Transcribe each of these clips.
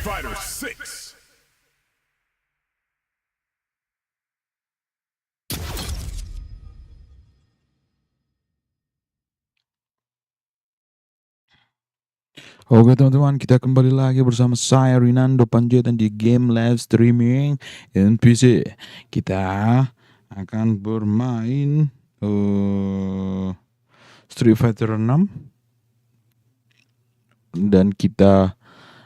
Fighter 6. Oke teman-teman, kita kembali lagi bersama saya Rinando Panjaitan di game live streaming NPC. Kita akan bermain Street Fighter 6 dan kita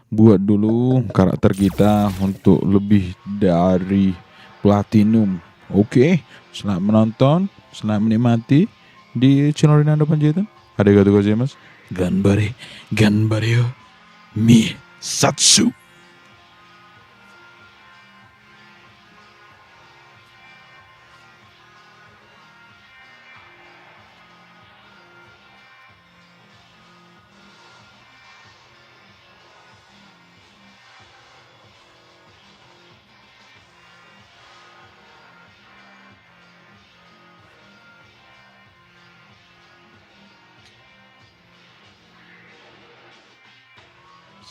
buat dulu karakter kita untuk lebih dari platinum. Oke, selamat menonton, selamat menikmati di channel Rinando Panjaitan. Arigatou gozaimasu. Ganbare yo mi satsu.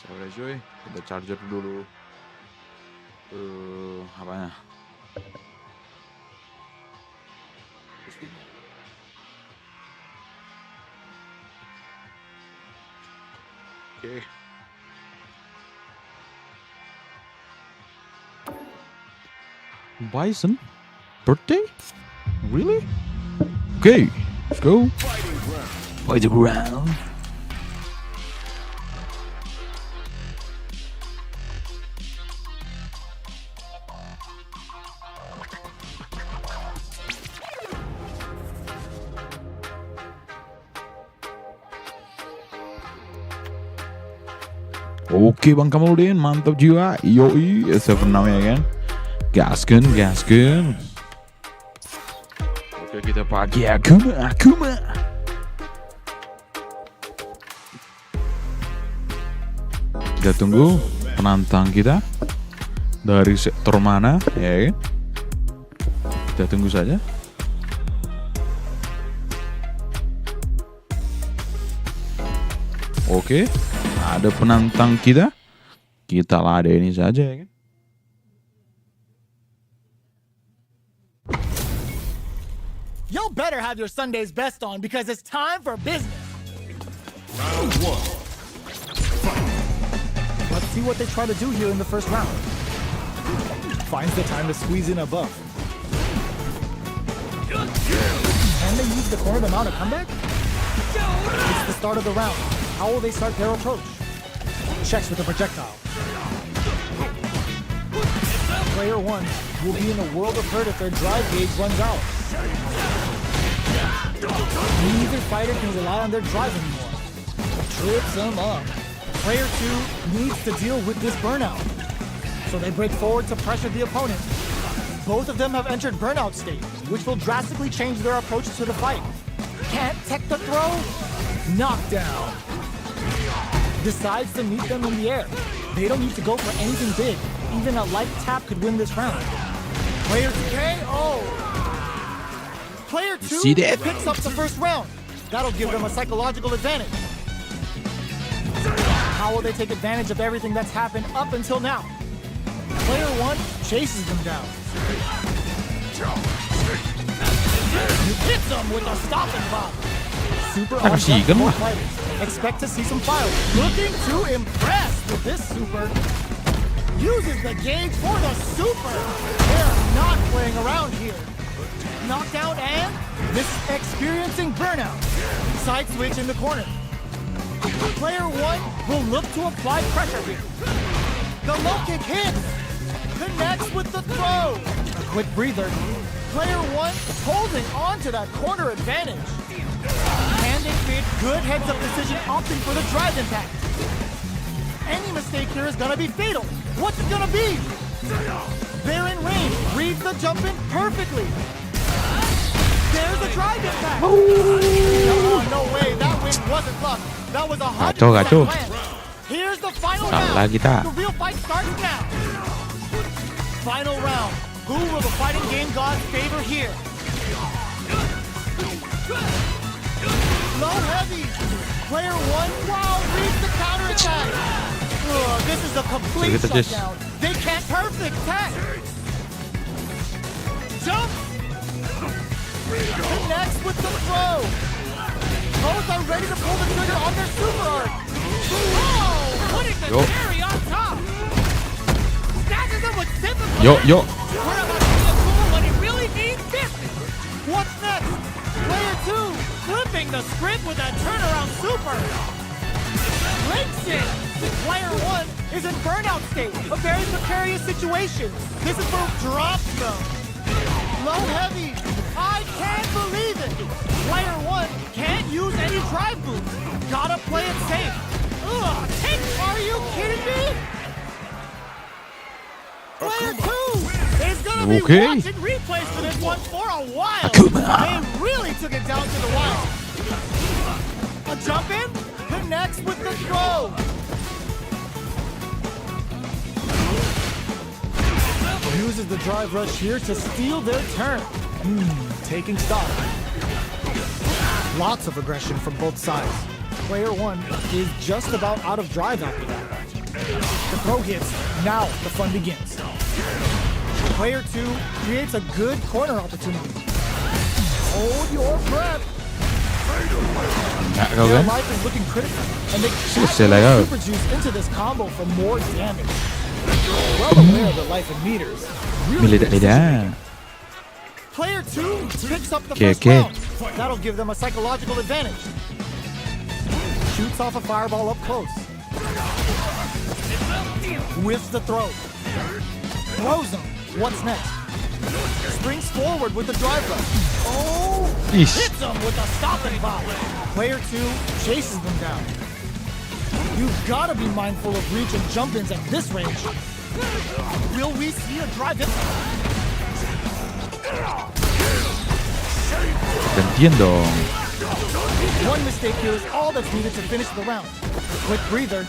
Udah cuy, kita charger dulu apanya. Oke. Bison birthday? Really? Okay, let's go. Fight the ground. Oke Bang Kamaldin, mantap jiwa. Yoi, S7 ya kan. Gasken. Oke, kita pakai Akuma. Kita tunggu penantang kita dari sektor mana, ya kan? Kita tunggu saja. Oke, ada penantang kita ladeni saja, ya kan? Y'all better have your Sunday's best on because it's time for business. Round 1. Let's see what they try to do here in the first round. Finds the time to squeeze in a buff. Can they use the corner to mount a comeback? It's the start of the round. How will they start their approach? Checks with the projectile. Player 1 will be in a world of hurt if their drive gauge runs out. Neither fighter can rely on their drive anymore. Trips them up. Player 2 needs to deal with this burnout. So they break forward to pressure the opponent. Both of them have entered burnout state, which will drastically change their approach to the fight. Can't tech the throw? Knockdown. Decides to meet them in the air. They don't need to go for anything big. Even a light tap could win this round. Player 2 KO. Player 2 see that? picks up the first round. That'll give them a psychological advantage. How will they take advantage of everything that's happened up until now? Player 1 chases them down. Hits them with a stopping block. Super on more fighters. Expect to see some files. Looking to impress with this super. Uses the gauge for the super. They're not playing around here. Knockdown and this experiencing burnout. Side switch in the corner. Player 1 will look to apply pressure here. The low kick hits. Connects with the throw. A quick breather. Player 1 holding on to that corner advantage. Can they create good heads-up decision opting for the drive impact? Any mistake here is gonna be fatal. What's it gonna be? They're in range. Reads the jump in perfectly. There's a drive impact. No way, that win wasn't luck. That was a 100% plan. Here's the final round. The real fight starts now. Final round. Who will the fighting game gods favor here? Low heavy. Player 1, wow, reads the counterattack. This is a complete Look at this. shutdown. They can't perfect tech. Jump. Connects with the throw. Both are ready to pull the trigger on their super art. Oh, putting the Yo. cherry on top. Snatches them with typical. Yo. We're about to see a goal when it really means business. What's next? Player 2 flipping the script with a turnaround super. Breaks it. Player 1 is in burnout state. A very precarious situation. This is for drop zone. Low heavy. I can't believe it. Player 1 can't use any drive boost. Gotta play it safe. Ugh, are you kidding me? Player 2 is gonna be Okay. watching replays for this one for a while. Akuma. They really took it down to the wire. A jump in connects with the throw. Uses the drive rush here to steal their turn. Taking stock. Lots of aggression from both sides. Player 1 is just about out of drive after that. The throw hits. Now the fun begins. Player 2 creates a good corner opportunity. Hold your breath. Nggak kau Their kan? life is looking critical, and they Selesai lah can't kau. super juice into this combo for more damage. Well aware of the life and meters. Really good decision. Meledak-ledak. Player 2 picks up the Okay, first okay. round. That'll give them a psychological advantage. Shoots off a fireball up close. Whiffs the throw. Throws him. What's next? Springs forward with the drive rush. Oh! Ish. Hits him with a stop and pop. Player 2 chases them down. You've got to be mindful of reach and jump-ins at this range. Will we see a drive in? Gantian dong. One mistake here is all that's needed to finish the round. Quick breather.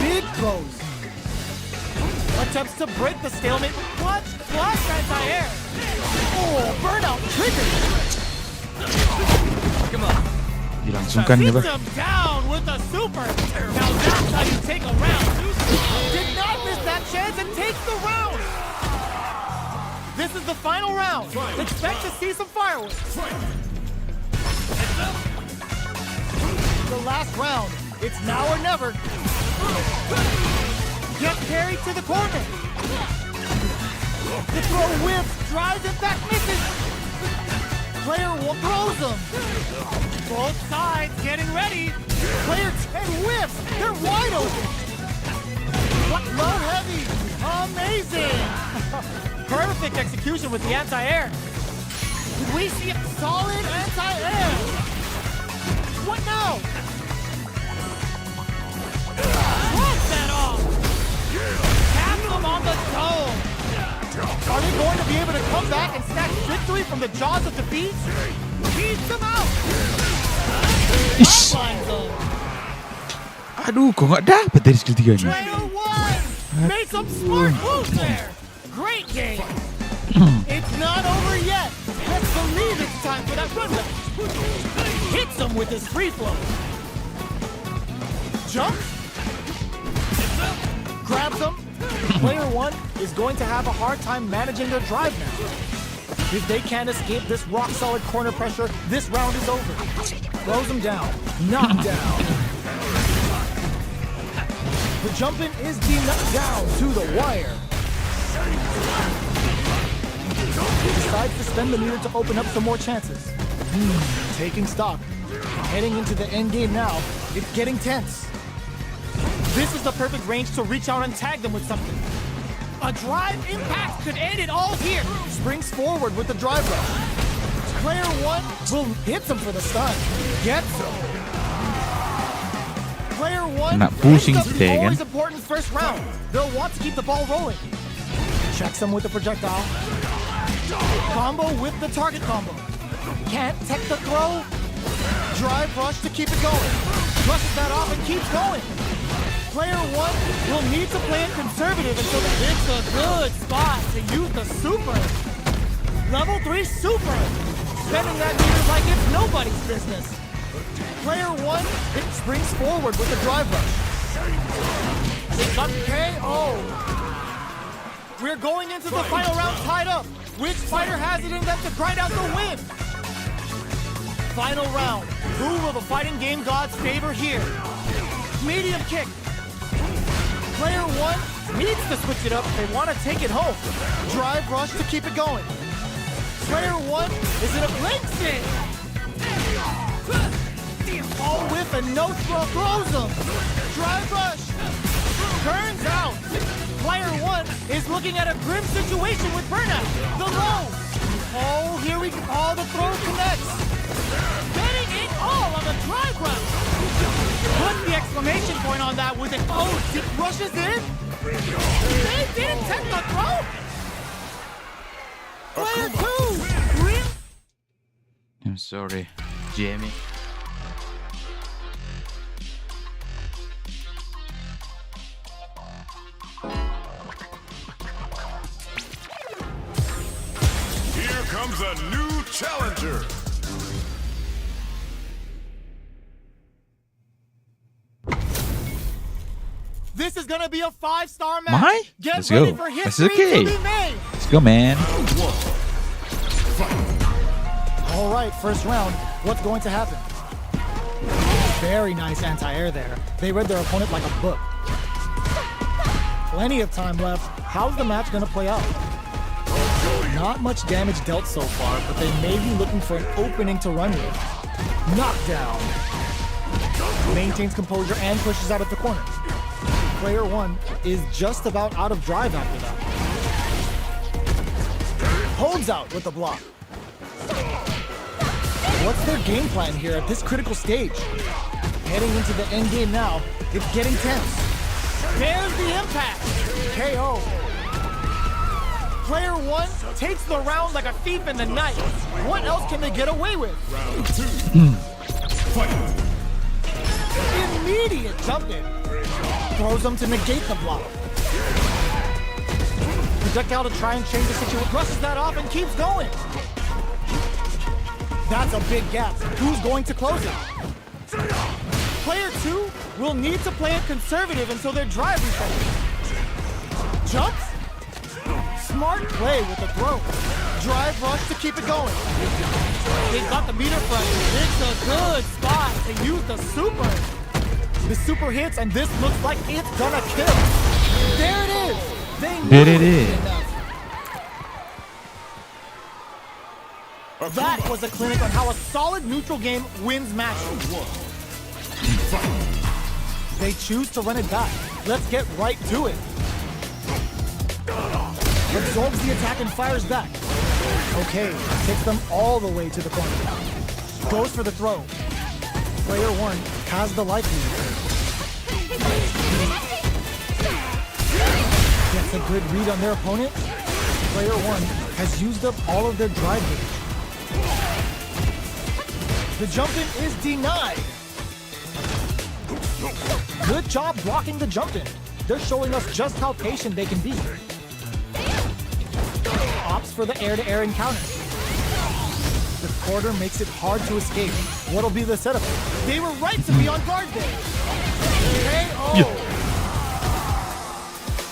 Big throws. Attempts to break the stalemate. Clutch anti-air. Oh, burnout triggered. Come on. Dilangsungkan dia Beats bah. him down with a super. Now that's how you take a round. Did not miss that chance and takes the round. This is the final round. Expect to see some fireworks. The last round. It's now or never. Get carried to the corner. The throw whips, drives and back misses. Player 1 throws him. Both sides getting ready. Player 10 whips. They're wide open. What low heavy. Amazing. Perfect execution with the anti-air. Did we see a solid anti-air? What now? Drop that off. Tap them on the dome. Are they going to be able to come back and snatch victory from the jaws of defeat? Beats them out. Ish. Line zone. Aduh, kok nggak dapat dari skill 3 nya? Player 1 made some smart moves there. Great game. It's not over yet. Let's believe it's time for that run back. Hits him with his free flow. Jumps. Grabs him. Player 1 is going to have a hard time managing their drive now. If they can't escape this rock-solid corner pressure, this round is over. Throws him down. Knocked down. The jump-in is being knocked down to the wire. He decides to spend the meter to open up some more chances. Taking stock. Heading into the end game now. It's getting tense. This is the perfect range to reach out and tag them with something. A drive impact could end it all here. Springs forward with the drive rush. Player 1 will hit him for the stun. Gets him. Player 1 Kena pusing picks up sih, the kan? always important first round. They'll want to keep the ball rolling. Checks him with the projectile. Combo with the target combo. Can't tech the throw. Drive rush to keep it going. Brushes that off and keeps going. Player 1 will need to play it conservative until it's a good spot to use the super. Level 3 super. Spending that meter like it's nobody's business. Player 1, it springs forward with the drive rush. It's a KO. We're going into the final round tied up. Which fighter has it in them to grind out the win? Final round. Who will the fighting game gods favor here? Medium kick. Player one needs to switch it up if they want to take it home. Drive rush to keep it going. Player one is in a blink sit. All whiff and no throw throws him. Drive rush. Turns out. Player one is looking at a grim situation with burnout. The low. Oh, here we go. Oh, the throw connects. Getting it all on the drive rush. Put the exclamation point on that with it. Oh, it rushes in. They didn't take the throw. Player two. I'm sorry, Jamie. Here comes a new challenger. This is gonna be a 5-star match. My? Get Let's ready go. for That's history okay. to be made. Let's go, man. All right, first round. What's going to happen? Very nice anti-air there. They read their opponent like a book. Plenty of time left. How's the match going to play out? Not much damage dealt so far, but they may be looking for an opening to run with. Knockdown. Maintains composure and pushes out of the corner. Player one is just about out of drive after that. Holds out with the block. What's their game plan here at this critical stage? Heading into the end game now, it's getting tense. There's the impact. KO. Player one takes the round like a thief in the night. What else can they get away with? Round two. Fight. Immediate jump in. Throws them to negate the block. Projectile to try and change the situation. Brushes that off and keeps going. That's a big gap. Who's going to close it? Player two will need to play it conservative until their drive resets. Jumps. Smart play with the throw. Drive rush to keep it going. They've got the meter pressure. It's a good spot to use the super. The super hits, and this looks like it's gonna kill. There it is. They knew There it is. enough. That was a clinic on how a solid neutral game wins matches. They choose to run it back. Let's get right to it. Absorbs the attack and fires back. Okay, takes them all the way to the corner. Goes for the throw. Player one has the life lead. Gets a good read on their opponent. Player one has used up all of their drive gauge. The jump-in is denied. Good job blocking the jump-in. They're showing us just how patient they can be. Opts for the air-to-air encounter. The quarter makes it hard to escape. What'll be the setup? They were right to be on guard there. KO.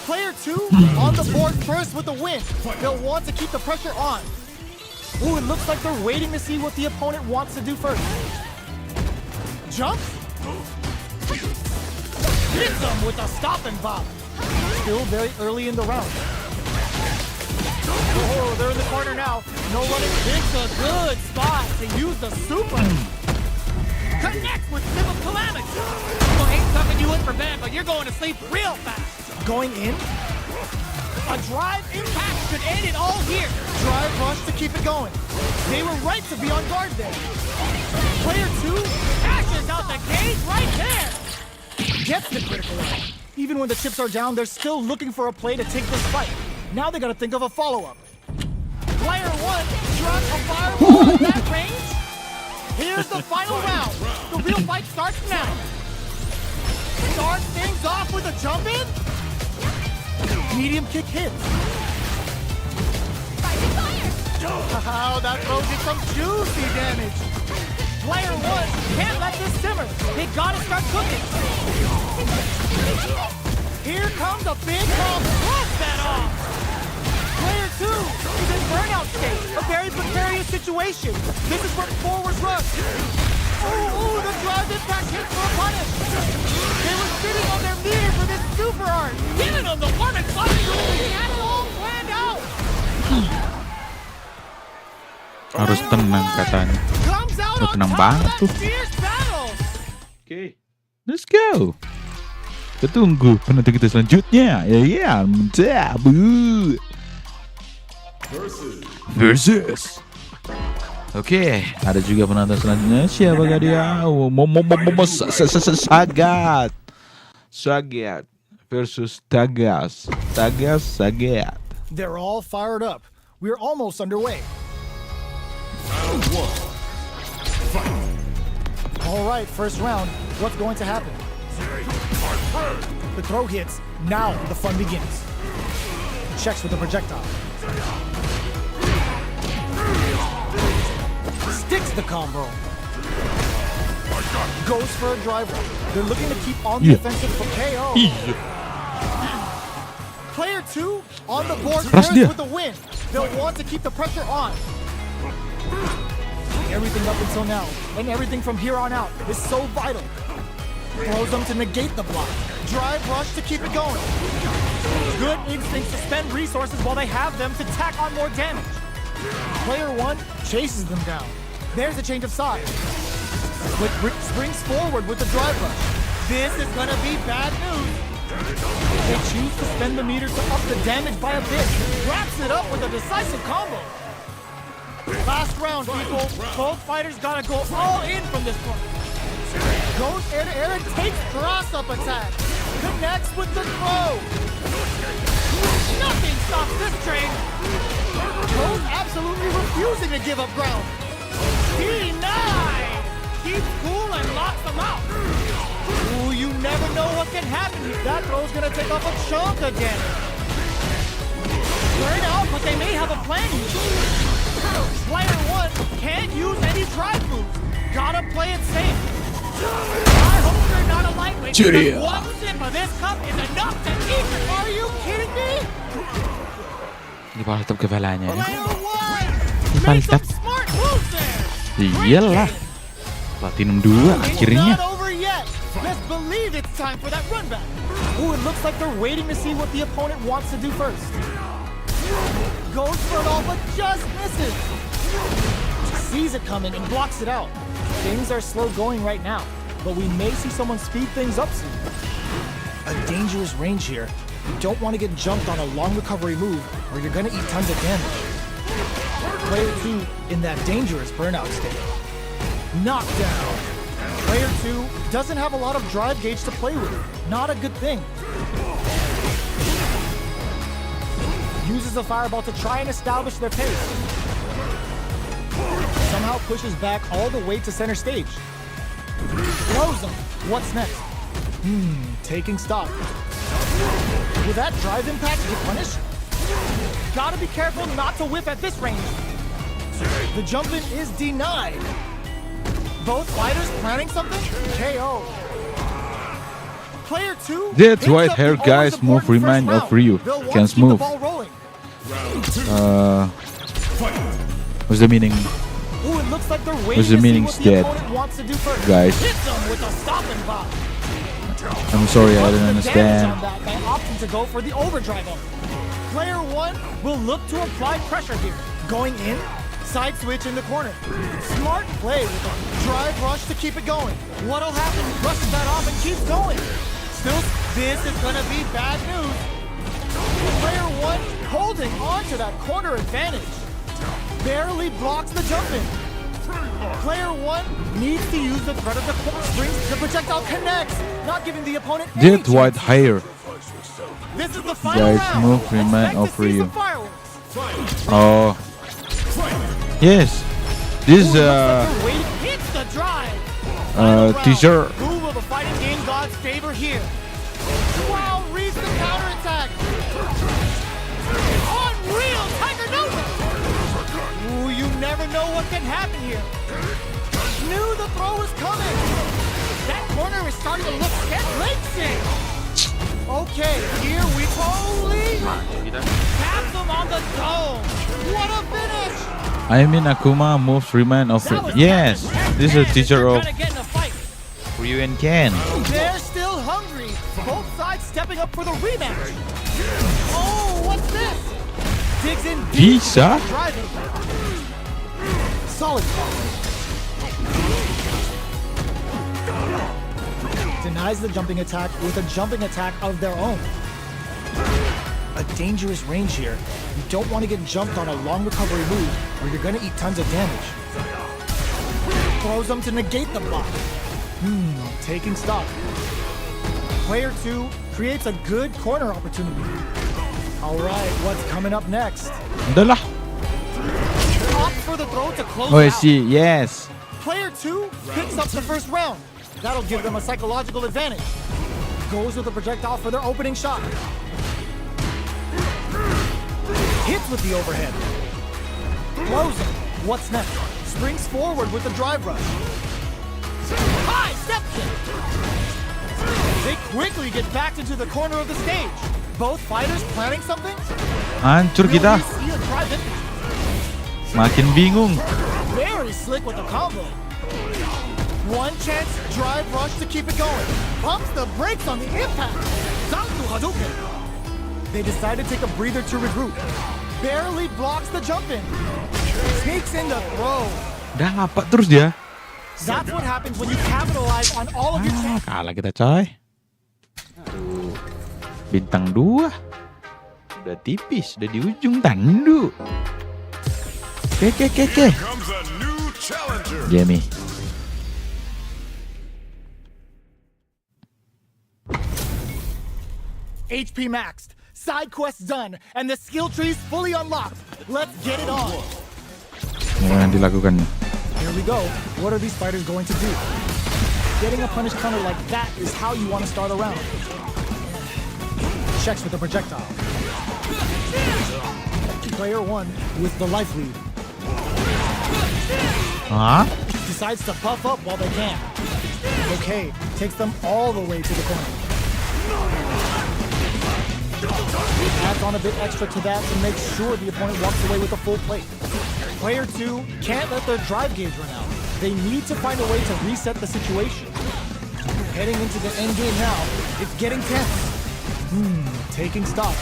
Player two on the board first with the win. They'll want to keep the pressure on. Ooh, it looks like they're waiting to see what the opponent wants to do first. Jumps. Hits them with a stop and bop. Still very early in the round. Oh, they're in the corner now. No running. It's a good spot to use the super. Connects with Sim of Calamity. Well, ain't tucking you in for bed, but you're going to sleep real fast. Going in? A drive impact should end it all here. Drive rush to keep it going. They were right to be on guard there. Player two cashes out the gauge right there. Gets the critical out. Even when the chips are down, they're still looking for a play to take this fight. Now they gotta think of a follow-up. Player one drops a fireball at that range. Here's the final round. The real fight starts now. Start things off with a jump in. Medium kick hits. Oh, that throw did some juicy damage. Player 1 can't let this simmer. They gotta start cooking. Here comes a big bomb. Blast that off. Player 2 is in burnout state. A very precarious situation. This is where forwards rush. Ooh, the drive impact hits for a punish. They were sitting on their meter for this super art. Giving them the one and button. He had it all planned out. Harus tenang katanya. Comes out Udah on tenang top banget of tuh. that fierce battle. Oke, let's go. Kita tunggu penonton kita selanjutnya. Ya, mantap. Versus. Oke, ada juga penonton selanjutnya. Siapakah dia? Sagat versus Tagas. Sagat. They're all fired up. We're almost underway. All right, first round. What's going to happen? The throw hits. Now the fun begins. Checks with the projectile. Sticks the combo. Goes for a driver. They're looking to keep on the offensive for KO. Player 2 on the board first with the win. They'll want to keep the pressure on. Everything up until now, and everything from here on out is so vital. Throws them to negate the block. Drive rush to keep it going. Good instincts to spend resources while they have them to tack on more damage. Player 1 chases them down. There's a change of sides. Springs forward with the drive rush. This is gonna be bad news. They choose to spend the meter to up the damage by a bit. Wraps it up with a decisive combo. Last round, people. Both fighters gotta go all in from this point. Goes air to air and takes cross-up attack. Connects with the throw. Nothing stops this train. Goes absolutely refusing to give up ground. Denied. Keeps cool and locks them out. Ooh, you never know what can happen. That throw's gonna take off a chunk of damage. Burn out, but they may have a plan here. Player 1 can't use any drive moves. Gotta play it safe. I hope you're not a lightweight. Because one sip of this cup is enough to eat it. Are you kidding me? Dipaltap kepalanya. Player 1 Dipaltap. makes some smart moves there. Iyalah. Platinum 2 akhirnya. It's not over yet. Let's believe it's time for that run back. Ooh, it looks like they're waiting to see what the opponent wants to do first. Goes for it all, but just misses. Sees it coming and blocks it out. Things are slow going right now, but we may see someone speed things up soon. A dangerous range here. You don't want to get jumped on a long recovery move, or you're going to eat tons of damage. Player 2 in that dangerous burnout state. Knockdown. Player 2 doesn't have a lot of drive gauge to play with. Not a good thing. Uses the fireball to try and establish their pace. Somehow pushes back all the way to center stage. Throws them. What's next? Taking stock. Will that drive impact get punished? Gotta be careful not to whip at this range. The jump in is denied. Both fighters planning something? KO. Player 2. That white hair guys move remind of Ryu. Can move. What's the meaning? Ooh, it looks like they're waiting What's the to meaning see what the dead, opponent wants to do first. guys? Hits them with a stopping block. I'm sorry, I didn't Plus the damage understand. on that by opting to go for the overdrive up. Player 1 will look to apply pressure here. Going in, side switch in the corner. Smart play with a drive rush to keep it going. What'll happen? Brushes that off and keeps going. Still, this is gonna be bad news. Player 1 holding on to that corner advantage. Barely blocks the jump in. Player 1 needs to use the threat of the springs. The projectile connects, not giving the opponent any That white chance. hair. This is the final Guys, round. move remind Expect of to see Ryu. some fireworks. Oh. Yes. This Ooh, looks like they're waiting. Hits the drive. Final round. teaser. Who will the fighting game gods favor here? Wow, reads the counterattack. Unreal, Tiger Nova. Ooh, you never know what can happen here. Knew the starting to look racing. Okay, here we holy taps him on the dome. What a finish! I mean, Akuma moves remind of That was yes. Captain This is a Ken. teacher They're of trying to get in a fight. Ryu and Ken. They're still hungry. Both sides stepping up for the rematch. Oh, what's this? Digs in deep. Bisa? Driving. Solid combo. Denies the jumping attack with a jumping attack of their own. A dangerous range here. You don't want to get jumped on a long recovery move or you're going to eat tons of damage. Throws them to negate the block. Taking stock. Player 2 creates a good corner opportunity. All right, what's coming up next? Udah lah. Opts for the throw to close Oh, I out. see. Yes. Player 2 picks up the first round. That'll give them a psychological advantage. Goes with a projectile for their opening shot. Hits with the overhead. Throws him. What's next? Springs forward with the drive rush. High step kick. They quickly get back into the corner of the stage. Both fighters planning something? Hancur Will kita. we see a drive in? Makin bingung. Very slick with the combo. One chance, drive rush to keep it going. Pumps the brakes on the impact. Zanku Hadouken. They decide to take a breather to regroup. Barely blocks the jump in. Sneaks in the throw. Dapat terus dia. That's what happens when you capitalize on all of your chances. Kalah kita coy. Aduh. Bintang 2. Udah tipis, udah di ujung tanduk. Oke. Comes a new challenger. Jamie. HP maxed, side quests done, and the skill tree's fully unlocked. Let's get it on. Ini yang dilakukan nih. Here we go. What are these fighters going to do? Getting a punish counter like that is how you want to start a round. Checks with the projectile. Player 1 with the life lead. Hah? Decides to buff up while they can. Okay, takes them all the way to the corner. Adds on a bit extra to that to make sure the opponent walks away with a full plate. Player 2 can't let their drive gauge run out. They need to find a way to reset the situation. Heading into the end game now, it's getting tense. Taking stock.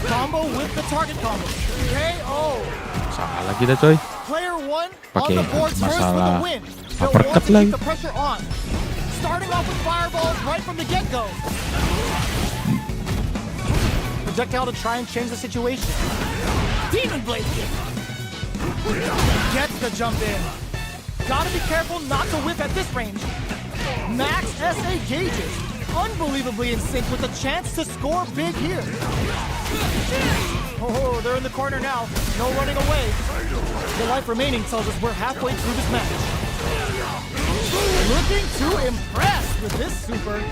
Combo with the target combo. KO. Salah kita coy. Player 1 on Pakai the board first with masalah the win. They'll uppercut want to lagi. keep the pressure on. Starting off with fireballs right from the get-go. Projectile to try and change the situation. Demon Blade kick. Gets the jump in. Gotta be careful not to whip at this range. Max SA gauges. Unbelievably in sync with a chance to score big here. Oh, they're in the corner now. No running away. The life remaining tells us we're halfway through this match. Looking to impress with this super.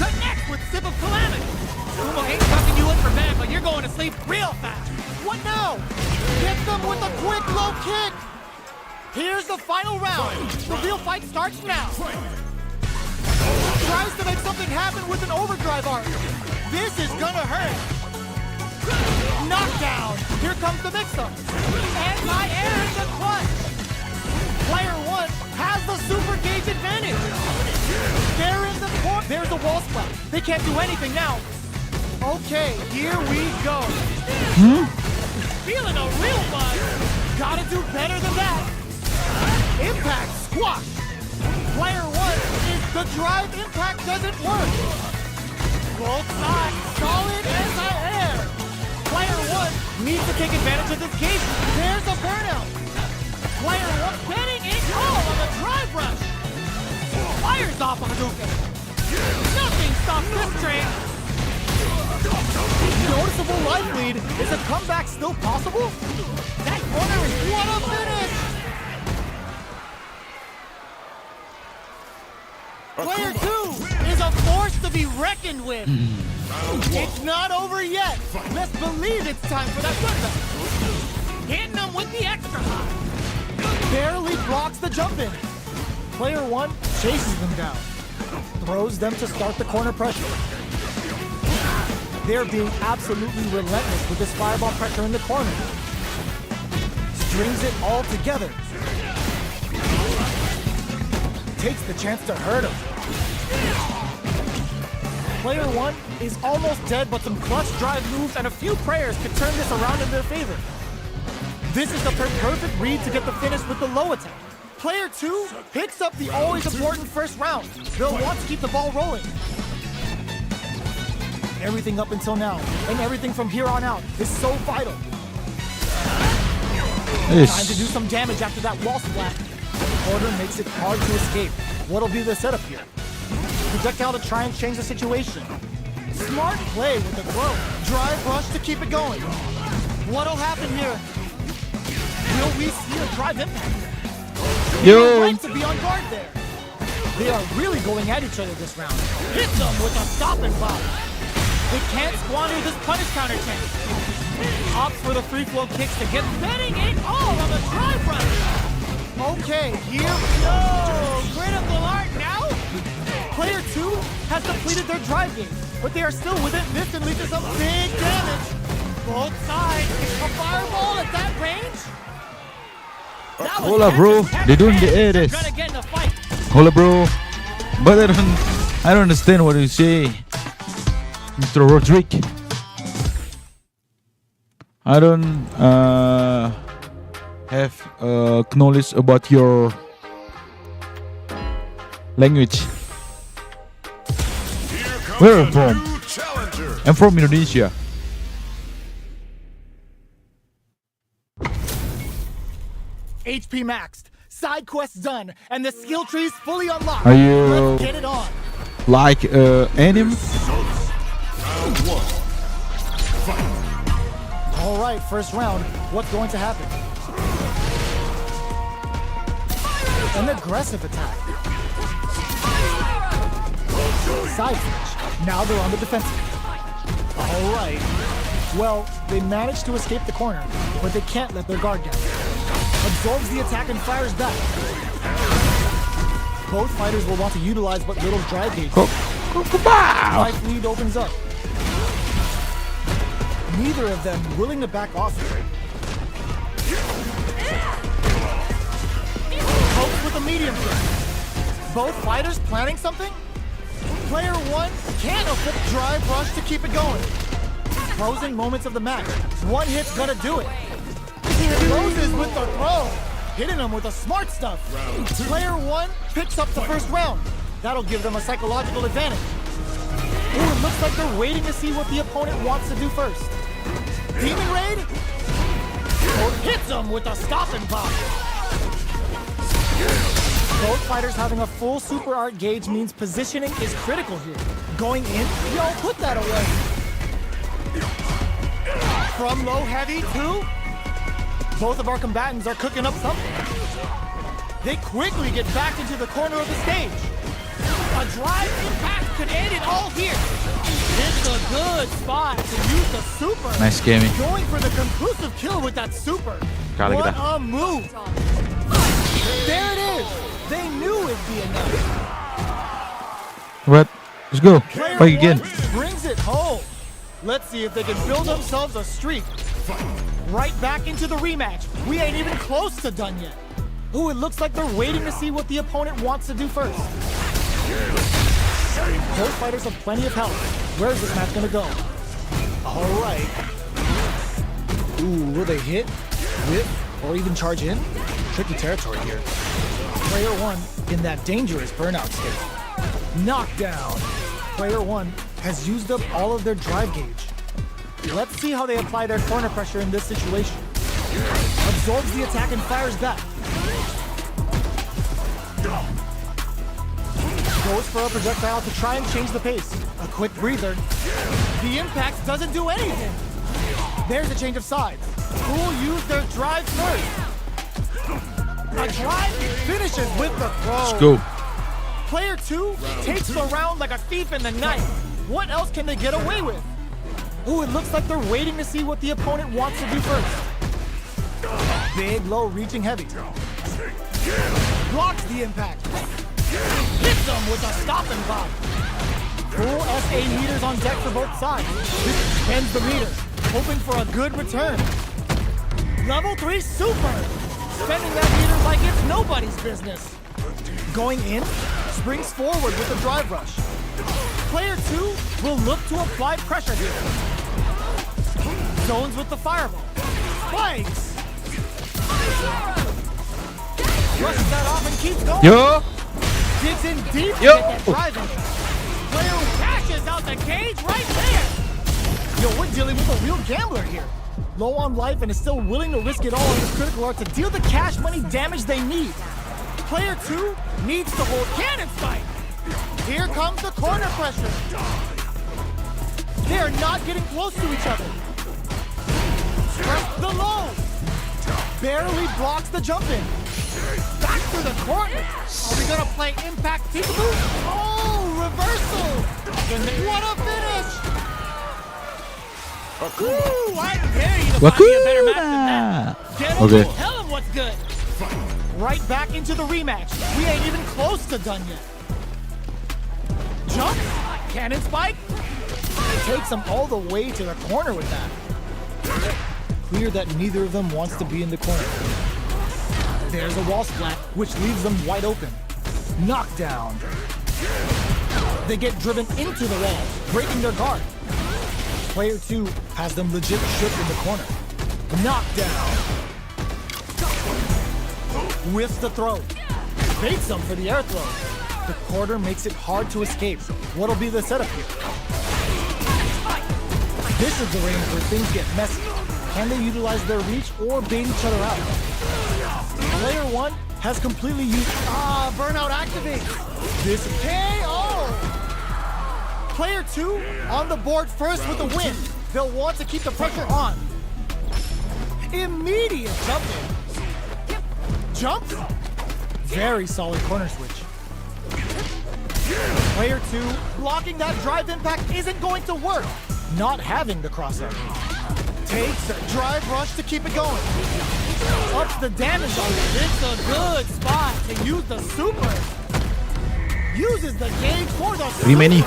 Connect with Sip of Calamity. Sumo ain't tucking you in for bed, but you're going to sleep real fast. What now? Get them with a quick low kick. Here's the final round. The real fight starts now. Tries to make something happen with an overdrive arc. This is gonna hurt. Knockdown. Here comes the mix-up. Anti-air in the clutch. Player 1 has the super gauge advantage. They're in the court. There's a wall splat. They can't do anything now. Okay, here we go. Feeling a real buzz. Gotta do better than that. Impact squash. Player 1 is the drive impact doesn't work. Both sides solid anti-air. Player 1 needs to take advantage of this gauge. There's a burnout. Player 1 getting it all on the drive rush. Fires off a Hadouken. Nothing stops this train. Noticeable life lead. Is a comeback still possible? That corner is what a finish. Player 2 is a force to be reckoned with. It's not over yet. Let's believe it's time for that comeback. Hitting them with the extra high. Barely blocks the jump in. Player 1 chases them down, throws them to start the corner pressure. They're being absolutely relentless with this fireball pressure in the corner. Strings it all together. Takes the chance to hurt him. Player 1 is almost dead, but some clutch drive moves and a few prayers could turn this around in their favor. This is the perfect read to get the finish with the low attack. Player 2 picks up the always important first round. They'll want to keep the ball rolling. Everything up until now, and everything from here on out, is so vital. Time to do some damage after that wall splat. The corner makes it hard to escape. What'll be the setup here? Projectile to try and change the situation. Smart play with the throw. Drive rush to keep it going. What'll happen here? Will we see a drive impact? Yo. Right to be on guard there. They are really going at each other this round. Hit them with a stop and pop. They can't squander this punish counter chance. Opts for the free flow kicks to get betting it all on the drive rush. Okay, here we go. Critical art now. Player 2 has depleted their drive game, but they are still within distantly to some big damage. Both sides. A fireball at that range? That was Hold up, bro. They don't get air this. Gonna get in a fight. Hold up, bro. But I don't understand what you say, Mr. Roderick. I don't have knowledge about your language. Here comes Where are a you from? new challenger. I'm from Indonesia. HP maxed, side quests done, and the skill tree's fully unlocked. Are you- Let's get it on. Like anime? Round 1. All right, first round. What's going to happen? An aggressive attack. Side switch. Now they're on the defensive. All right. Well, they managed to escape the corner, but they can't let their guard down. Absorbs the attack and fires back. Both fighters will want to utilize what little drive gauge. Life lead opens up. Neither of them willing to back off here. Hopes with a medium kick. Both fighters planning something? Player 1 can't affect drive rush to keep it going. Closing moments of the match. One hit's gonna do it. He closes with the throw. Hitting him with the smart stuff. Player 1 picks up the first round. That'll give them a psychological advantage. Ooh, it looks like they're waiting to see what the opponent wants to do first. Demon Raid? Or hits him with a stop and pop. Both fighters having a full super art gauge means positioning is critical here. Going in? Yo, put that away. From low heavy to... Both of our combatants are cooking up something. They quickly get back into the corner of the stage. A drive impact could end it all here. It's a good spot to use the super. Nice gaming. Going for the conclusive kill with that super. Kali What kita. a move. There it is. They knew it'd be enough. What? Let's go. Player Fight again. 1 brings it home. Let's see if they can build themselves a streak. Right back into the rematch. We ain't even close to done yet. Ooh, it looks like they're waiting to see what the opponent wants to do first. Both fighters have plenty of health. Where's this match gonna go? All right. Ooh, will they hit, whip, or even charge in? Tricky territory here. Player 1 in that dangerous burnout state. Knockdown. Player 1 has used up all of their drive gauge. Let's see how they apply their corner pressure in this situation. Absorbs the attack and fires back. Goes for a projectile to try and change the pace. A quick breather. The impact doesn't do anything. There's a change of sides. Who will use their drive first? A drive finishes with the throw. Let's go. Player 2 takes the round like a thief in the night. What else can they get away with? Ooh, it looks like they're waiting to see what the opponent wants to do first. Big, low, reaching heavy. Blocks the impact. Hits them with a stop and pop. Full SA meters on deck for both sides. This extends the meter, hoping for a good return. Level 3 super. Spending that meter like it's nobody's business. Going in, springs forward with a drive rush. Player 2 will look to apply pressure here. Zones with the fireball. Spikes! Rushes that off and keeps going. Yo. Digs in deep to Yo. get that drive in. Player cashes out the cage right there. Yo, we're dealing with a real gambler here. Low on life and is still willing to risk it all on his critical art to deal the cash money damage they need. Player 2 needs to hold cannon spike. Here comes the corner pressure. They are not getting close to each other. Press the low. Barely blocks the jump in. Back to the corner. Are we gonna play impact peekaboo? Oh, reversal. What a finish. Ooh, I dare you to find me a better match than that. Get him, Okay. tell him what's good. Right back into the rematch. We ain't even close to done yet. Jump, cannon spike. It takes them all the way to the corner with that. Clear that neither of them wants to be in the corner. There's a wall splat, which leaves them wide open. Knockdown. They get driven into the wall, breaking their guard. Player 2 has them legit shook in the corner. Knockdown. Whiffs the throw. Baits them for the air throw. The corner makes it hard to escape. What'll be the setup here? This is the range where things get messy. Can they utilize their reach or bait each other out? Player 1 has completely used... burnout activates. This KO! Player 2 on the board first with the win. They'll want to keep the pressure on. Immediate jump in. Jump. Very solid corner switch. Player 2 blocking that drive impact isn't going to work. Not having the crosshair. Takes a drive rush to keep it going. Ups the damage on it. It's a good spot to use the super. Uses the gauge for the super. Remany.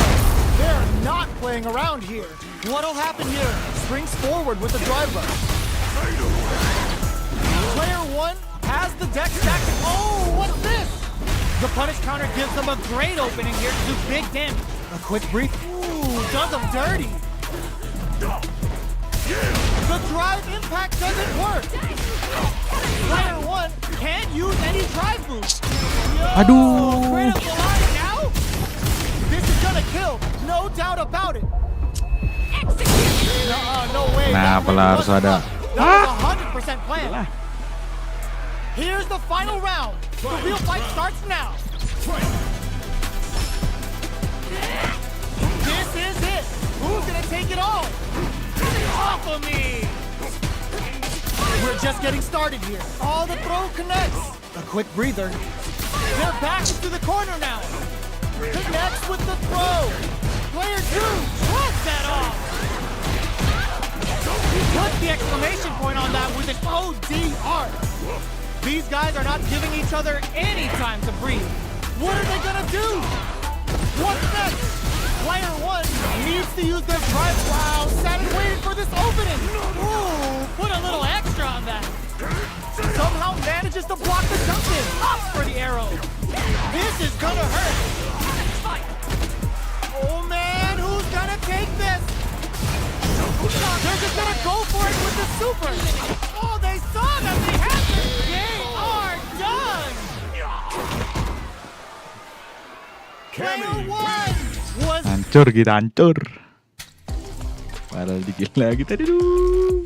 They're not playing around here. What'll happen here? Springs forward with the drive rush. Player 1 has the deck stacked. Oh, what's this? The punish counter gives them a great opening here to do big damage. A quick breathe. Ooh, does them dirty. The drive impact doesn't work. Player 1 can't use any drive moves. Aduh. Critical eye now. This is gonna kill, no doubt about it. No way. Kenapa lah harus ada? That was 100% planned. Here's the final round. The real fight starts now. This is it. Who's gonna take it all? Off of me. We're just getting started here. All the throw connects. A quick breather. They're back into the corner now. Connects with the throw. Player 2 shrugs that off. Put the exclamation point on that with an ODR. These guys are not giving each other any time to breathe. What are they gonna do? What's next? Player 1 needs to use their drive. Wow, sat and waited for this opening. Ooh, put a little extra on that. Somehow manages to block the jump in. Up for the arrow. This is gonna hurt. Oh man, who's gonna take this? They're just gonna go for it with the super. Oh, they saw that they had this. They are done. Player 1 was Hancur kita, hancur. Padahal dikit lagi tadi dulu.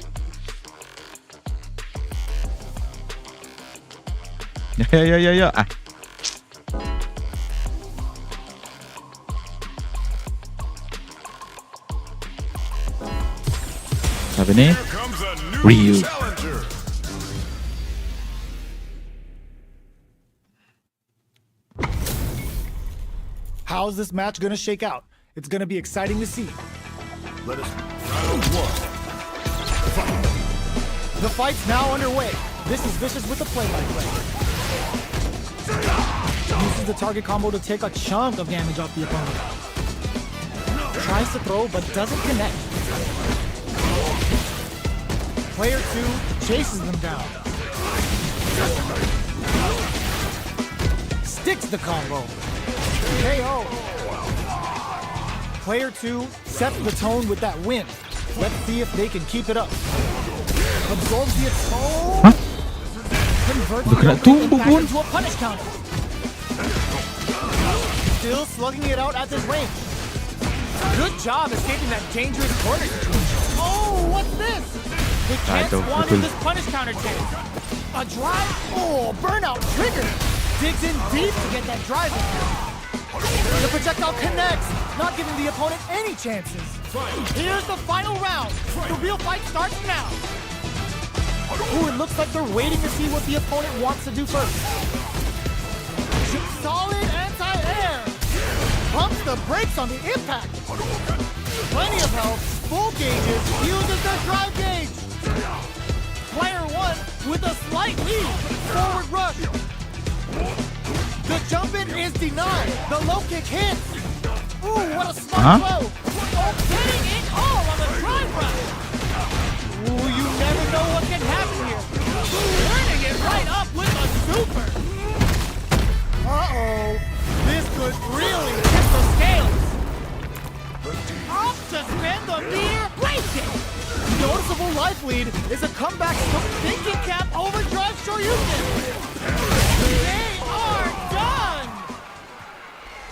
Ya. Apa nih? Here comes a new Ryu. challenger. How's this match gonna shake out? It's gonna be exciting to see. Let us round 1. The fight's now underway. This is Vicious with the play-by-play. Uses the target combo to take a chunk of damage off the opponent. Tries to throw but doesn't connect. Player 2 chases them down. Sticks the combo. KO. Player 2 sets the tone with that win. Let's see if they can keep it up. Absorbs the attack. Converts the impact into a punish counter. Still slugging it out at this range. Good job escaping that dangerous corner situation. Oh, what's this? They can't squander this punish counter chance. A drive? Oh, burnout trigger. Digs in deep to get that drive in. The projectile connects, not giving the opponent any chances. Here's the final round. The real fight starts now. Ooh, it looks like they're waiting to see what the opponent wants to do first. Solid anti-air. Pumps the brakes on the impact. Plenty of health, full gauges, uses the drive gauge. Player 1 with a slight lead. Forward rush. The jump in is denied. The low kick hits. Ooh, what a smart throw. Oh, getting it all on the drive rush. Ooh, you never know what can happen here. Turning it right up with a super. Uh-oh. This could really tip the scales. Up to spin the meter, breaking. Noticeable life lead is a comeback from thinking cap overdrive Shoryuken. They are done!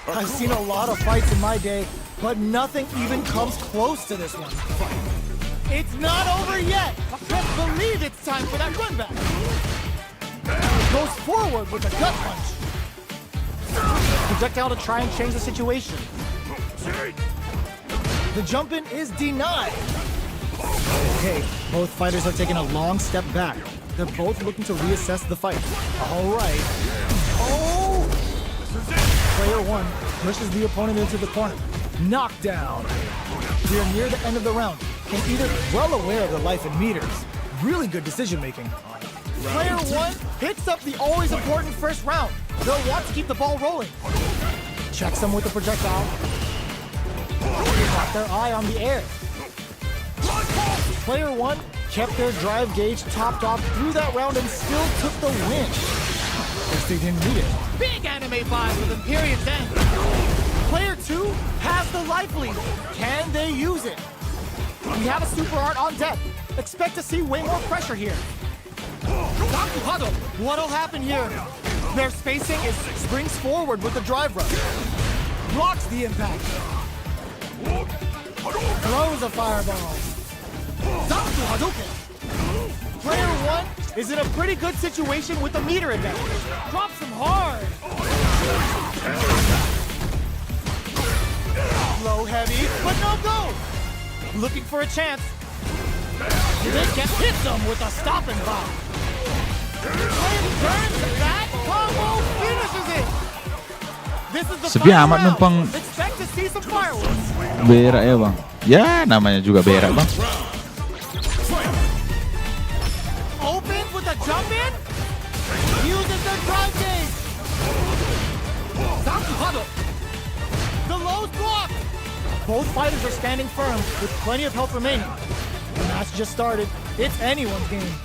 I've seen a lot of fights in my day, but nothing even comes close to this one. It's not over yet. Just believe it's time for that run back. Goes forward with a gut punch. Projectile to try and change the situation. The jump in is denied. Okay, both fighters are taking a long step back. They're both looking to reassess the fight. All right. Oh! Player 1 pushes the opponent into the corner. Knockdown. We are near the end of the round, and either well aware of the life in meters. Really good decision making. Player 1 picks up the always important first round. They'll want to keep the ball rolling. Checks them with the projectile. Got their eye on the air. Player 1 kept their drive gauge topped off through that round and still took the win. Guess they didn't need it. Big anime vibe with Imperium's end. Player 2 has the life lead. Can they use it? We have a super art on deck. Expect to see way more pressure here. What'll happen here? Their spacing is springs forward with the drive rush. Blocks the impact. Throws a fireball. Zanku Hadouken. Player 1 is in a pretty good situation with the meter advantage. Drops him hard. Low heavy, but no go. Looking for a chance. They can hit them with a stopping bomb. Turns that combo finishes it. This is the Sepi final amat round. numpang Expect to see some fireworks. berak ya bang. Ya namanya juga berak bang. Opens with a jump in. Uses the drive gauge. Zanku Hado. The low's blocked. Both fighters are standing firm with plenty of health remaining. The match just started. It's anyone's game.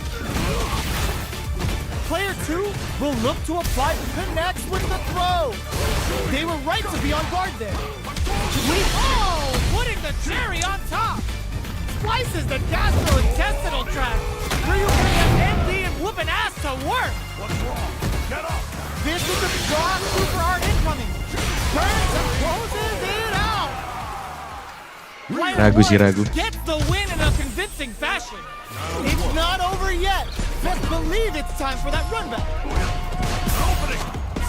Player 2 will look to apply connects with the throw. They were right to be on guard there. Putting the cherry on top. Slices the gastrointestinal tract. Ryuken MD and whooping ass to work. What's wrong? Get up! This is the strong super art incoming. Turns and closes it out. Player Ragu sih, 1 ragu. gets the win in a convincing fashion. It's not over yet. Best believe it's time for that run back.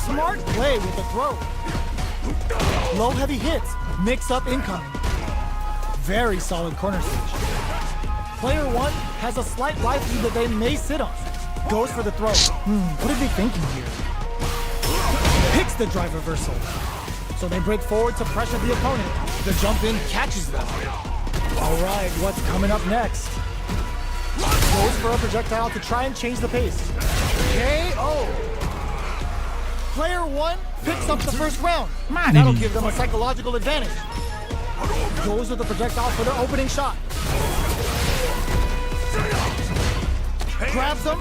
Smart play with the throw. Low heavy hits, mix up incoming. Very solid corner switch. Player 1 has a slight life lead that they may sit on. Goes for the throw. What are they thinking here? Picks the drive reversal. So they break forward to pressure the opponent. The jump in catches them. All right, what's coming up next? Goes for a projectile to try and change the pace. KO. Player 1 picks up the first round. Mana That'll ini? give them a psychological advantage. Goes with the projectile for their opening shot. Grabs them.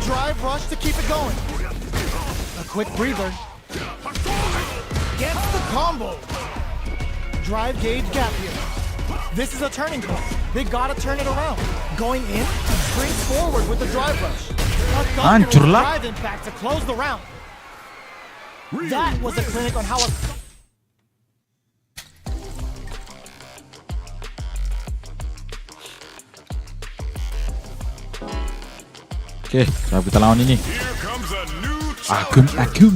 Drive rush to keep it going. A quick breather. Gets the combo. Drive gauge gap here. This is a turning point. They gotta turn it around. Going in, springs forward with the drive rush. A thunderous Hancur lah. drive impact to close the round. That was a clinic on how a... Oke, siapa kita lawan ini? Here comes a new Akum, challenger. Akum.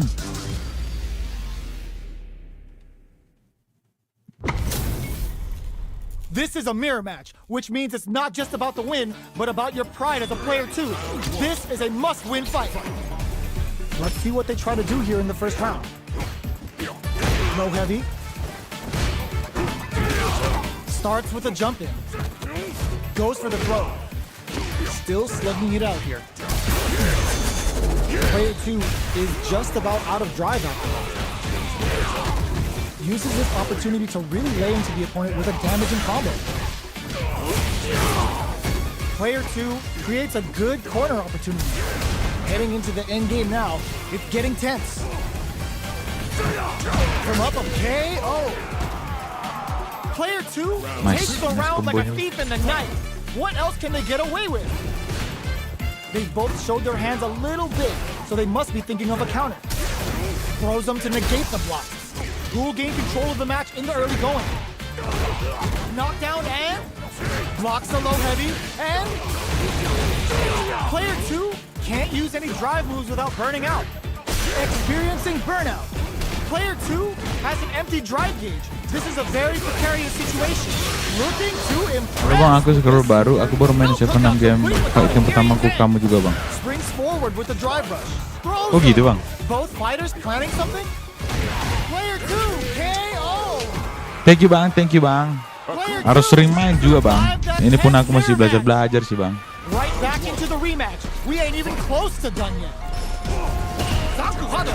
This is a mirror match, which means it's not just about the win, but about your pride as a player too. This is a must-win fight. Let's see what they try to do here in the first round. Low heavy. Starts with a jump in. Goes for the throw. Still slugging it out here. Player 2 is just about out of drive alcohol. Uses this opportunity to really lay into the opponent with a damaging combo. Player 2 creates a good corner opportunity. Heading into the end game now, it's getting tense. From up a KO. Player 2 Nice. takes the round like a Combo-nya. thief in the night. What else can they get away with? They both showed their hands a little big, so they must be thinking of a counter. Throws them to negate the block. Who will gain control of the match in the early going? Knockdown and blocks the low heavy and player 2 can't use any drive moves without burning out. Experiencing burnout. Player 2 has an empty drive gauge. This is a very precarious situation. Looking to Halo bang, aku scroll baru. Aku baru main 7 game fight yang pertama ku kamu juga bang. Springs forward with the drive rush. Throws Oh gitu bang. Both fighters planning something? Player 2 KO. Thank you bang, thank you bang. Player Harus 2 sering main juga bang. Ini pun aku masih survives that belajar sih bang. Right back into the rematch. We ain't even close to done yet. Sakuhada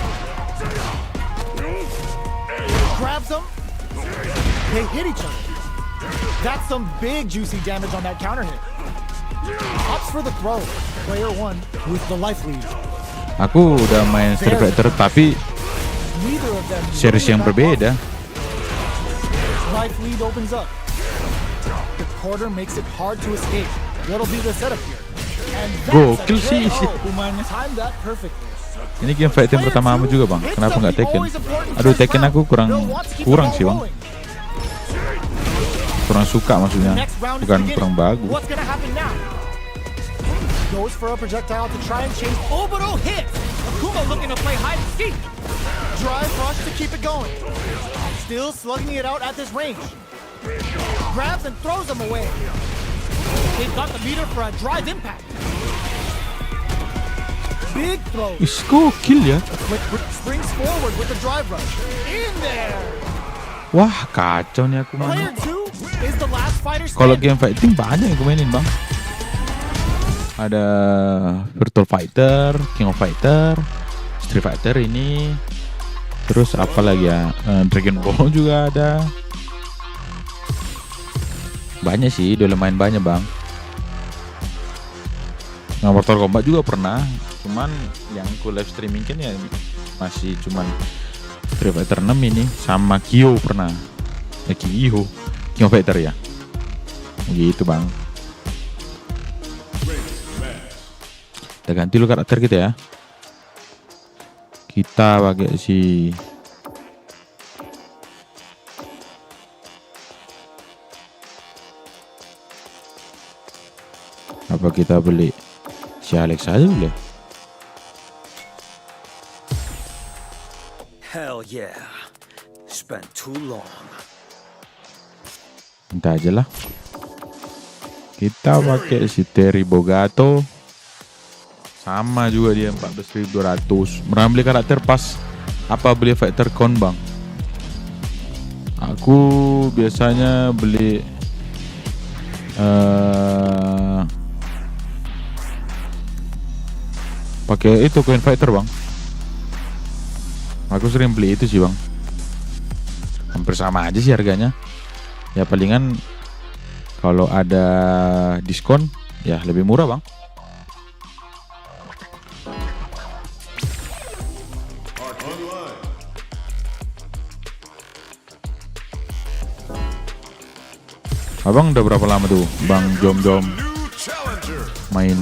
grabs him. They hit each other. That's some big juicy damage on that counter hit. Opts for the throw. Player 1 with the life lead. Aku udah main Street Fighter tapi Neither of them series yang berbeda. Life lead opens up. The quarter makes it hard to escape. What'll be the setup here? And Gokil sih isi KO. hukumannya. Time that perfectly. Ini game fight yang pertama kamu juga bang. Kenapa nggak Tekken? Aduh Tekken aku kurang sih bang. Kurang suka maksudnya. Next round is Bukan beginning. kurang bagus. What's gonna happen now? Goes for a projectile to try and chase. Obito hits. Akuma looking to play hide and seek. Drive rush to keep it going. Still slugging it out at this range. Grabs and throws him away. They've got the meter for a drive impact. Big throw. Is gokil ya. Quick springs forward with the drive rush. In there. Wah kacau nih aku Player main. 2 is the last fighter Kalau standing. game fighting banyak yang aku mainin bang. Ada Virtual Fighter, King of Fighter, Street Fighter ini. Terus apa lagi ya? Dragon Ball juga ada. Banyak sih, udah lumayan banyak bang. Nah, Mortal Kombat juga pernah. Cuman yang ku live streaming kan ya masih cuman Street Fighter 6 ini sama Kyo pernah. Kyo, King of Fighter ya. Gitu bang. Kita ganti dulu karakter kita ya. Kita pakai si apa kita beli si Alex aja boleh. Hell yeah. Spent too long. Entah aja lah. Kita pakai si Terry Bogato. Sama juga dia 14.200. Pernah beli karakter pas apa beli fighter con bang. Aku biasanya beli pakai itu Coin Fighter bang. Aku sering beli itu sih bang. Hampir sama aja sih harganya. Ya palingan kalau ada diskon ya lebih murah bang. Abang udah berapa lama tuh Bang Jom-Jom New challenger. main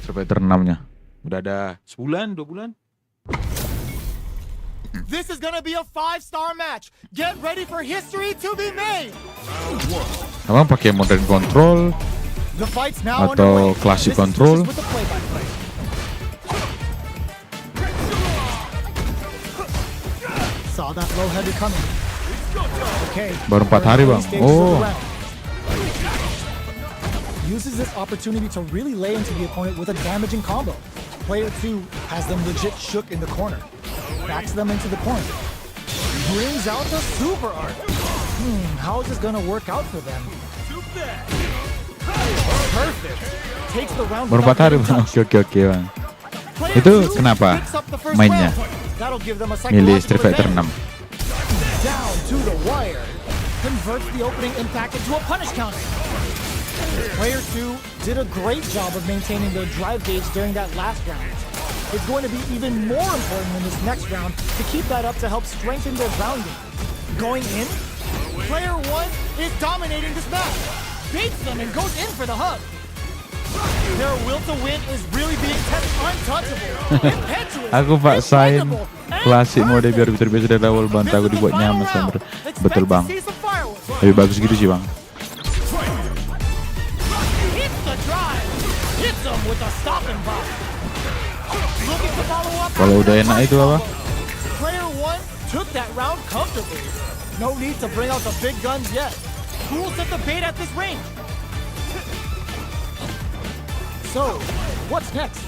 Street Fighter 6-nya? Udah ada sebulan, 2 bulan? This is gonna be a 5-star match. Get ready for history to be made. Abang pakai modern control The fight's now atau underway. classic This is control? with the play-by-play. Saw that low heavy coming. Okay. Baru 4 hari bang. Early stages of the Oh, round. Uses this opportunity to really lay into the opponent with a damaging combo. Player 2 has them legit shook in the corner. Backs them into the corner. Brings out the super art. How is this gonna work out for them? Perfect. Takes the round baru 4 without hari getting bang. touched. Oke bang. Player Itu 2 kenapa picks up the first mainnya round. That'll give them a milih psychological Street Fighter 6? advantage. Down to the wire. Converts the opening impact into a punish counter. Player 2 did a great job of maintaining their drive gauge during that last round. It's going to be even more important in this next round to keep that up to help strengthen their ground game. Going in, player 1 is dominating this match. Beats them and goes in for the hug. Their will to win is really being kept untouchable. Impetuous, Aku paksain impregnable, and klasik mode biar perfect. terbiasa dari awal bang. Aku dibuat nyaman sama. Betul bang. Expect to see some fireworks. Lebih bagus gitu sih bang. Hits the drive. Hits them with a stop and block. Looking to follow up. Kalau udah enak itu apa? Player 1 took that round comfortably. No need to bring out the big guns yet. Who will set the bait at this range? So, what's next?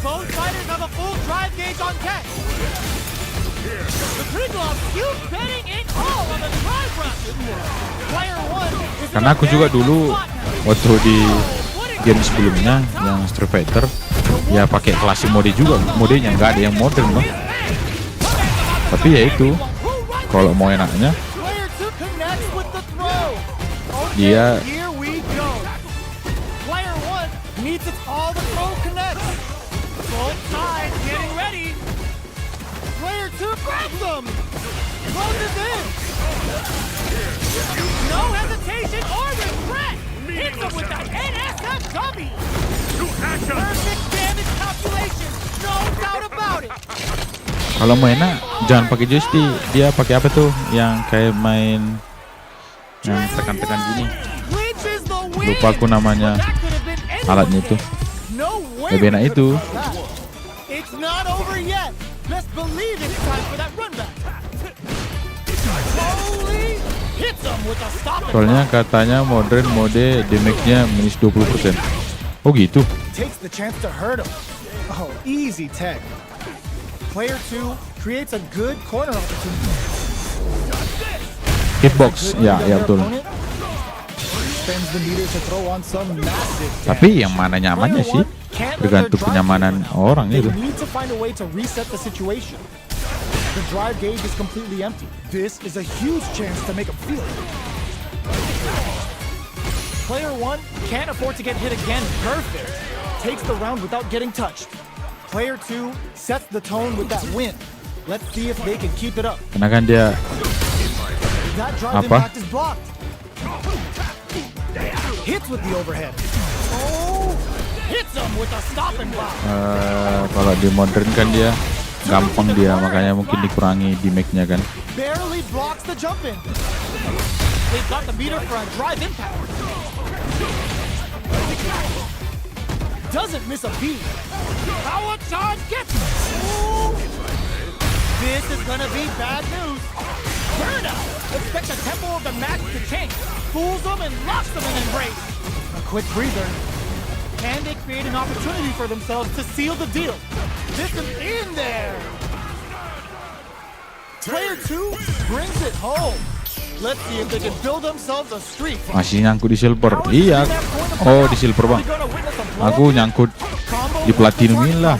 Both fighters have a full drive gauge on deck. The Triglav keeps betting it all on the drive rush. Player 1 is in Karena a aku juga very good dulu spot now. waktu di What a game sebelumnya yang Street Fighter ya pakai klasik mode juga, modenya nggak ada yang modern bang. Tapi ya itu kalau mau enaknya Player 2 connects with the throw. Okay, Dia- here we go. Player 1 needs it all to throw connects. Both sides getting ready. Player 2 grabs them. Closes in. No hesitation or regret. Hits him with that NSF dummy. Perfect damage calculation. No doubt about it. kalau mau enak jangan pakai joystick, dia pakai apa tuh yang kayak main yang tekan-tekan gini. Clinches the win. Lupa aku namanya That could have been anyone's alatnya itu. pick. No way Lebih enak we itu. could've got that. It's not over yet. Best believe it's time for that run back. Slowly hits him with a stop and Soalnya block. katanya modern mode damage-nya minus 20%. Oh gitu. Takes the chance to hurt him. Oh, easy tag. Player 2 creates a good corner opportunity. Hitbox, ya ya betul. Spends the meter to throw on some massive damage. Tapi yang mana nyamannya sih? Tergantung kenyamanan orang They itu. need to find a way to reset the situation. The drive gauge is completely empty. This is a huge chance to make him feel it. Player 1 can't afford to get hit again. Perfect. Takes the round without getting touched. Player 2 sets the tone with that win. Let's see if they can keep it up. Karena kan dia That drive Apa? impact is blocked. Hits with the overhead. Oh, hits him with a stop and block. kalau di modern kan dia gampang dia, makanya mungkin dikurangi damage-nya kan. Barely blocks the jump in. They've got the meter for a drive impact. Doesn't miss a beat. Power charge gets him. Ooh. This is gonna be bad news. Burnout. Expect the tempo of the match to change. Fools them and locks them in embrace. A quick breather. Can they create an opportunity for themselves to seal the deal? This is in there. Player 2 brings it home. Let's see if they can build themselves a streak. Masih nyangkut di silver. Iya. Oh, di silver bang. Aku nyangkut di platinumin lah.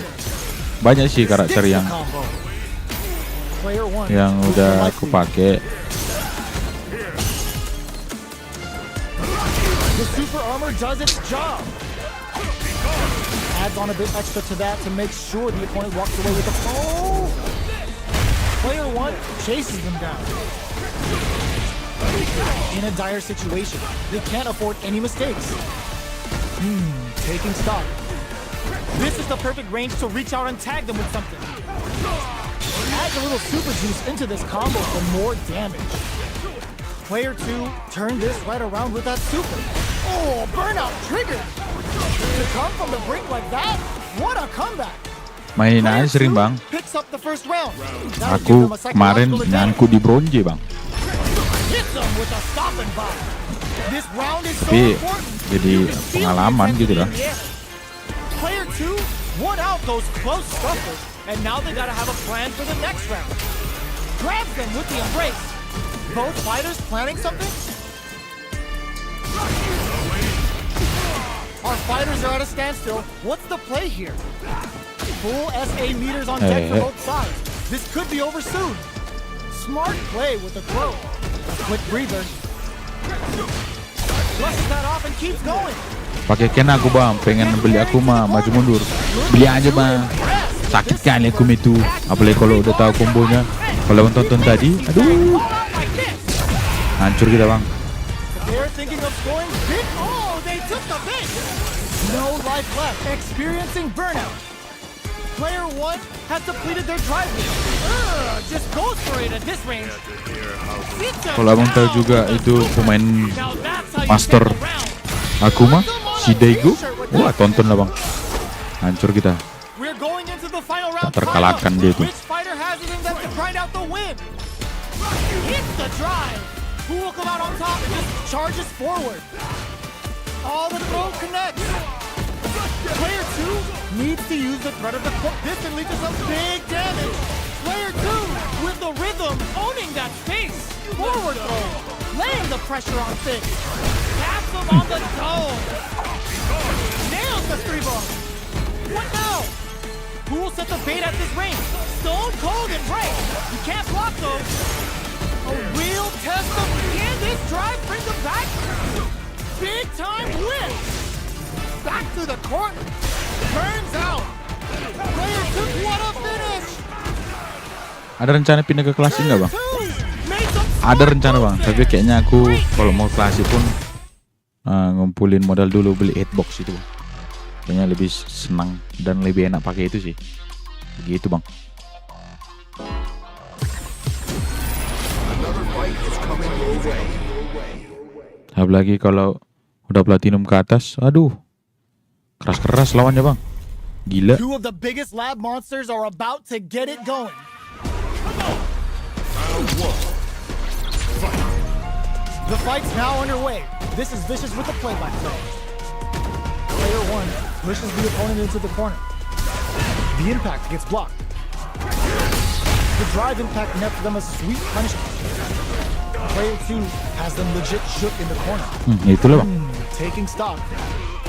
Banyak sih karakter Sticks the yang combo. Player one udah most aku likely. pakai. The super armor does its job. Adds on a bit extra to that to make sure the opponent walks away with the Player one chases them down. In a dire situation, they can't afford any mistakes. Taking stock. This is the perfect range to reach out and tag them with something. Adds a little super juice into this combo for more damage. Player two turned this right around with that super. Oh, burnout triggered. To come from the brink like that, what a comeback. Mainin Player aja sering two bang. picks up the first round. That'll give Aku them a kemarin psychological advantage. nyangkut di bronze bang. Hits them with a stopping bomb. This round is so Tapi important. jadi You can feel the pengalaman intensity gitu lah. in the air. Player two won out those close stuffers, and now they gotta have a plan for the next round. Grabs them with the embrace. Both fighters planning something? Our fighters are at a standstill. What's the play here? Full SA meters on deck for both sides. This could be over soon. Smart play with the throw. A quick breather. Flushes that off and keeps going. Pakai Ken aku bang, pengen beli aku mah maju mundur. Beli aja bang. Sakit kali aku itu. Apalagi kalau udah tahu kombonya. Kalau tonton tadi, aduh, hancur kita bang. They're thinking of scoring big. Oh, they took the bait. No life left. Experiencing burnout. Player one has depleted their drive wheel. Just goes for it at this range. Kalau abang tahu juga itu pemain Now that's how you master take the round. Akuma, si Daigo. Wah tonton lah bang. Hancur kita. We're going into the final round. Tak terkalahkan dia tuh. Which fighter has it in them to grind out the win? Hits the drive. Who will come out on top and just charges forward? All the throw connects. Player two needs to use the threat of the court. This can lead to some big damage. Player two with the rhythm, owning that space. Forward throw, laying the pressure on Fix. Taps him on the dome. Nails the three bar. What now? Who will set the bait at this range? Stone Cold and break. You can't block though. A real test of can this drive bring them back? Big time win. Back to the corner. Turns out. Player two, what a finish. Ada rencana pindah ke klasik nggak bang? Two made some Ada smart rencana bang, moves tapi there. kayaknya aku kalau mau klasik pun ngumpulin modal dulu beli hitbox itu. Kayaknya lebih senang dan lebih enak pakai itu sih. Begitu bang. Apalagi kalau udah platinum ke atas, aduh, keras-keras lawannya bang. Gila. Two of the biggest lab monsters are about to get it going. The fight's now underway. This is Vicious with the play-by-play. Player one pushes the opponent into the corner. The impact gets blocked. The drive impact nets them a sweet punishment. Player two has them legit shook in the corner. Itulah bang. Taking stock.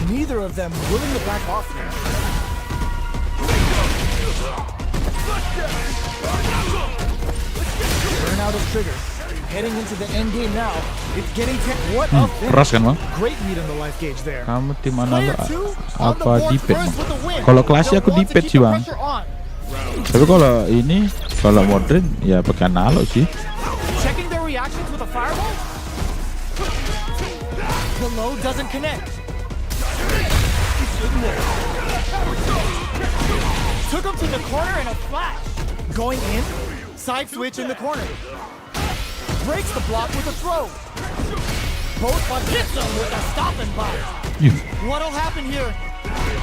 Neither of them willing to back off here. Burnout is triggered. Heading into the end game now. It's getting tense. What a finish. Keras kan bang? Great lead in the life gauge there. Kamu tim mana Player lo? two on the Apa board dipet first bang? with the win. Kalau klasik aku They'll want to dipet keep sih the bang. pressure on. Tapi kalau ini, kalau modern ya pakai analog sih. Checking their reactions with a fireball. The load doesn't connect. Took him to the corner in a flash. Going in, side switch in the corner. Breaks the block with a throw. Both but hits him with a stop and block. What'll happen here?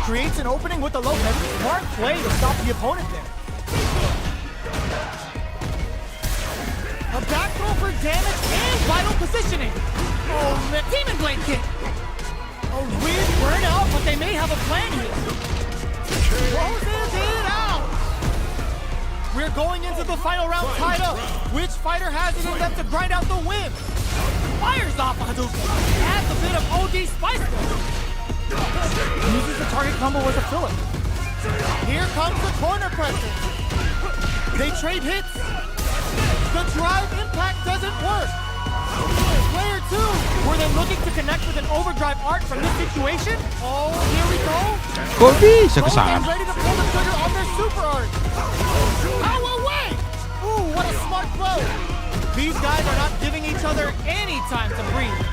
Creates an opening with the low head. Smart play to stop the opponent there. A back throw for damage and vital positioning. Oh, man. Demon Blade kick. A weird burnout, but they may have a plan here. Closes it out. We're going into the final round tied up. Which fighter has it in them to grind out the win? Fires off Hadouken. Adds a bit of OD spice there. Uses the target combo as a filler. Here comes the corner pressure. They trade hits. The drive impact doesn't work. Player 2, were they looking to connect with an overdrive art from this situation? Oh, here we go. Kok bisa ke Both sana? teams ready to pull the trigger on their super art. Power away! Ooh, what a smart throw. These guys are not giving each other any time to breathe.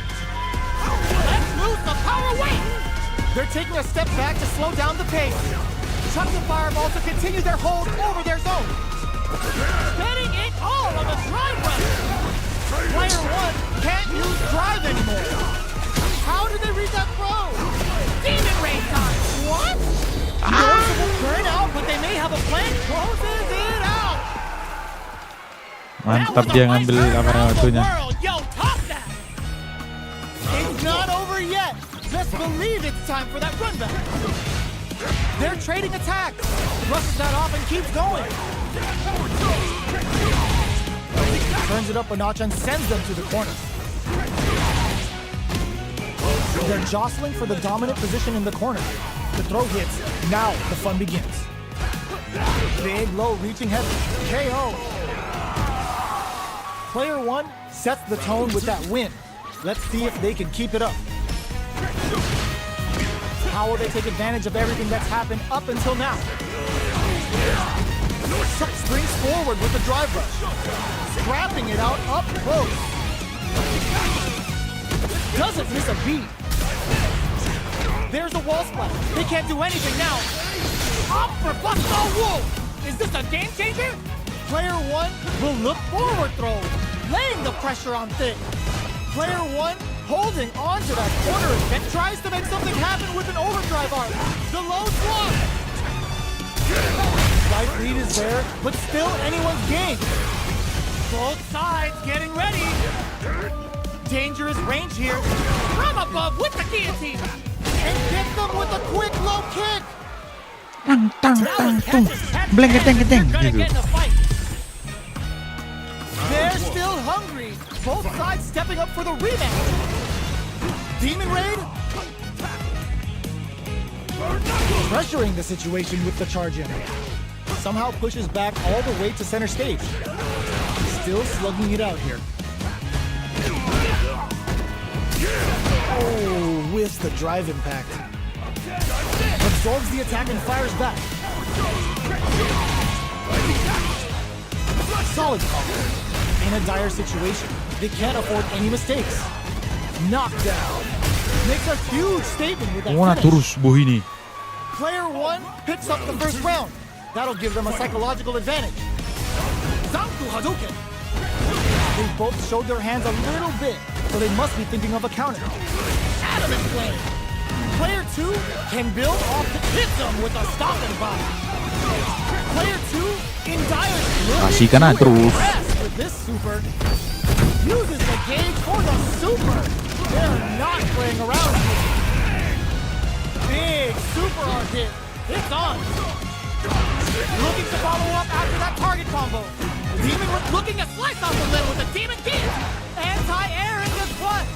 Let's lose the power away! They're taking a step back to slow down the pace. Chuck the fireball to continue their hold over their zone. Betting it all on the drive rush. Player 1 can't use drive anymore. How did they read that throw? Demon Ray time. What? Noticeable burnout, but they may have a plan. Closes it out. Mantap dia ngambil waktunya. Yo, top that. It's not over yet. Just believe it's time for that run back. They're trading attacks. Rushes that off and keeps going. Turns it up a notch and sends them to the corner. They're jostling for the dominant position in the corner. The throw hits. Now the fun begins. Big, low, reaching heavy. KO. Player 1 sets the tone with that win. Let's see if they can keep it up. How will they take advantage of everything that's happened up until now? Chuck springs forward with the drive rush. Scrapping it out up close. Doesn't miss a beat. There's a wall splash. They can't do anything now. Up for Busto Wolf. Is this a game changer? Player 1 will look forward throw, laying the pressure on Thick. Player 1 holding on to that corner and tries to make something happen with an overdrive arc. The low swung. Life lead is there, but still anyone's game. Both sides getting ready. Dangerous range here. From above with the guillotine. And get them with a quick low kick. Tang tang tang tung. Bleng keteng keteng gitu. They're still hungry. Both sides stepping up for the rematch. Demon Raid pressuring the situation with the charge in. Somehow pushes back all the way to center stage. Still slugging it out here. Oh, whiffs the drive impact. Absorbs the attack and fires back. Solid combo. In a dire situation, they can't afford any mistakes. Knockdown. Makes a huge statement with that Mana finish. terus boh ini. Player 1 picks up the first round. That'll give them a psychological advantage. Zanku Hadouken. They both showed their hands a little bit, so they must be thinking of a counter. Adamant Flame. Player 2 can build off the hit them with a stopping bomb. Player 2 in dire Kasihkan aja terus. with this super. Uses the gauge for the super. They're not playing around here. Big super art hit. It's on. Looking to follow up after that target combo. Demon looking to slice off the lid with a demon kick. Anti-air in the clutch.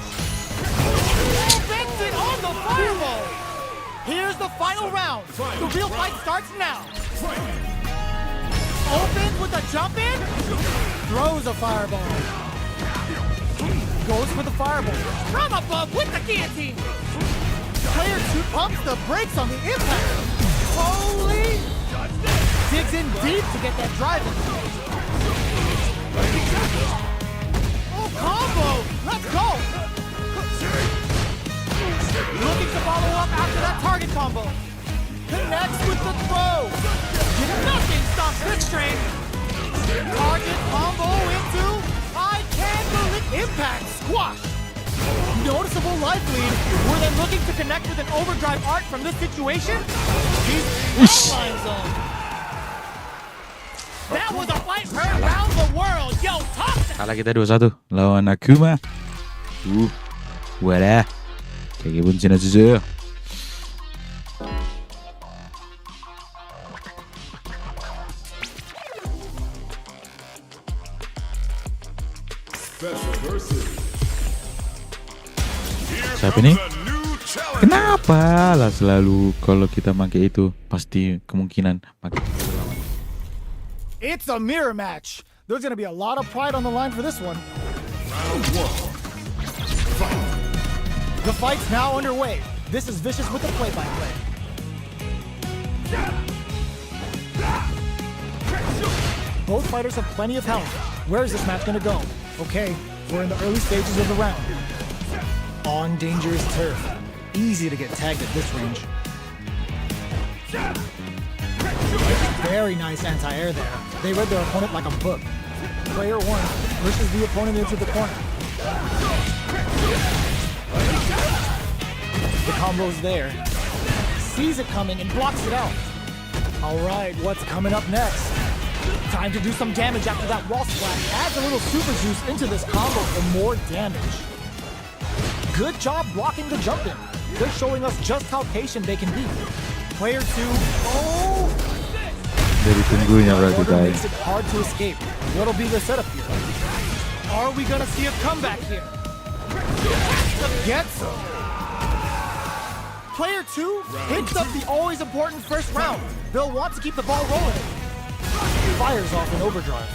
Benson on the fireball. Here's the final round. The real fight starts now. Opens with a jump in. Throws a fireball. Goes for the fireball. From above with the guillotine. Player 2 pumps the brakes on the impact. Holy! Digs in deep to get that drive in. Oh, combo! Let's go! Looking to follow up after that target combo. Connects with the throw. Nothing stops this train. Target combo into I can't believe impact squash. Noticeable life lead. Were they looking to connect with an overdrive art from this situation? He's line zone. That was a fight heard around the world. Yo, top that. Kalah kita 2-1 lawan Akuma. Wadah. Kayak gimana sih? Special versus. Here Siapa comes ini? a new challenger. Kenapa lah selalu kalau kita pakai itu pasti kemungkinan pakai It's a mirror match. There's gonna be a lot of pride on the line for this one. The fight's now underway. This is Vicious with the play-by-play. Both fighters have plenty of health. Where is this match gonna go? Okay, we're in the early stages of the round. On dangerous turf. Easy to get tagged at this range. Very nice anti-air there. They read their opponent like a book. Player 1 pushes the opponent into the corner. The combo's there. Sees it coming and blocks it out. Alright, what's coming up next? Time to do some damage after that wall splash. Adds a little super juice into this combo for more damage. Good job blocking the jump in. They're showing us just how patient they can be. Player 2, oh! dari tunggunya berarti Order guys. makes it hard to escape. What'll be the setup here? Are we gonna see a comeback here? Gets him. Player 2 hits up the always important first round. They'll want to keep the ball rolling. Fires off an overdrive.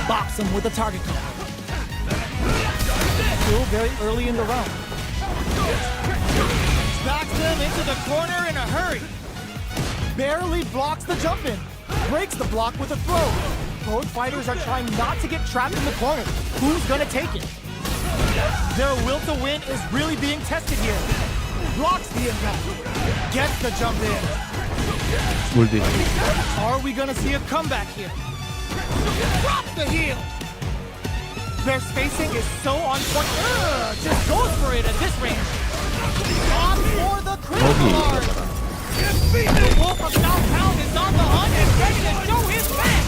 Bops him with a target call. Still very early in the round. Backs him into the corner in a hurry. Barely blocks the jump in. Breaks the block with a throw. Both fighters are trying not to get trapped in the corner. Who's gonna take it? Their will to win is really being tested here. Blocks the impact. Gets the jump in. Ulti. Are we gonna see a comeback here? Drop the heel. Their spacing is so on point. Just goes for it at this range. On for the critical guard. The Wolf of Southtown is on the hunt and ready to show his back.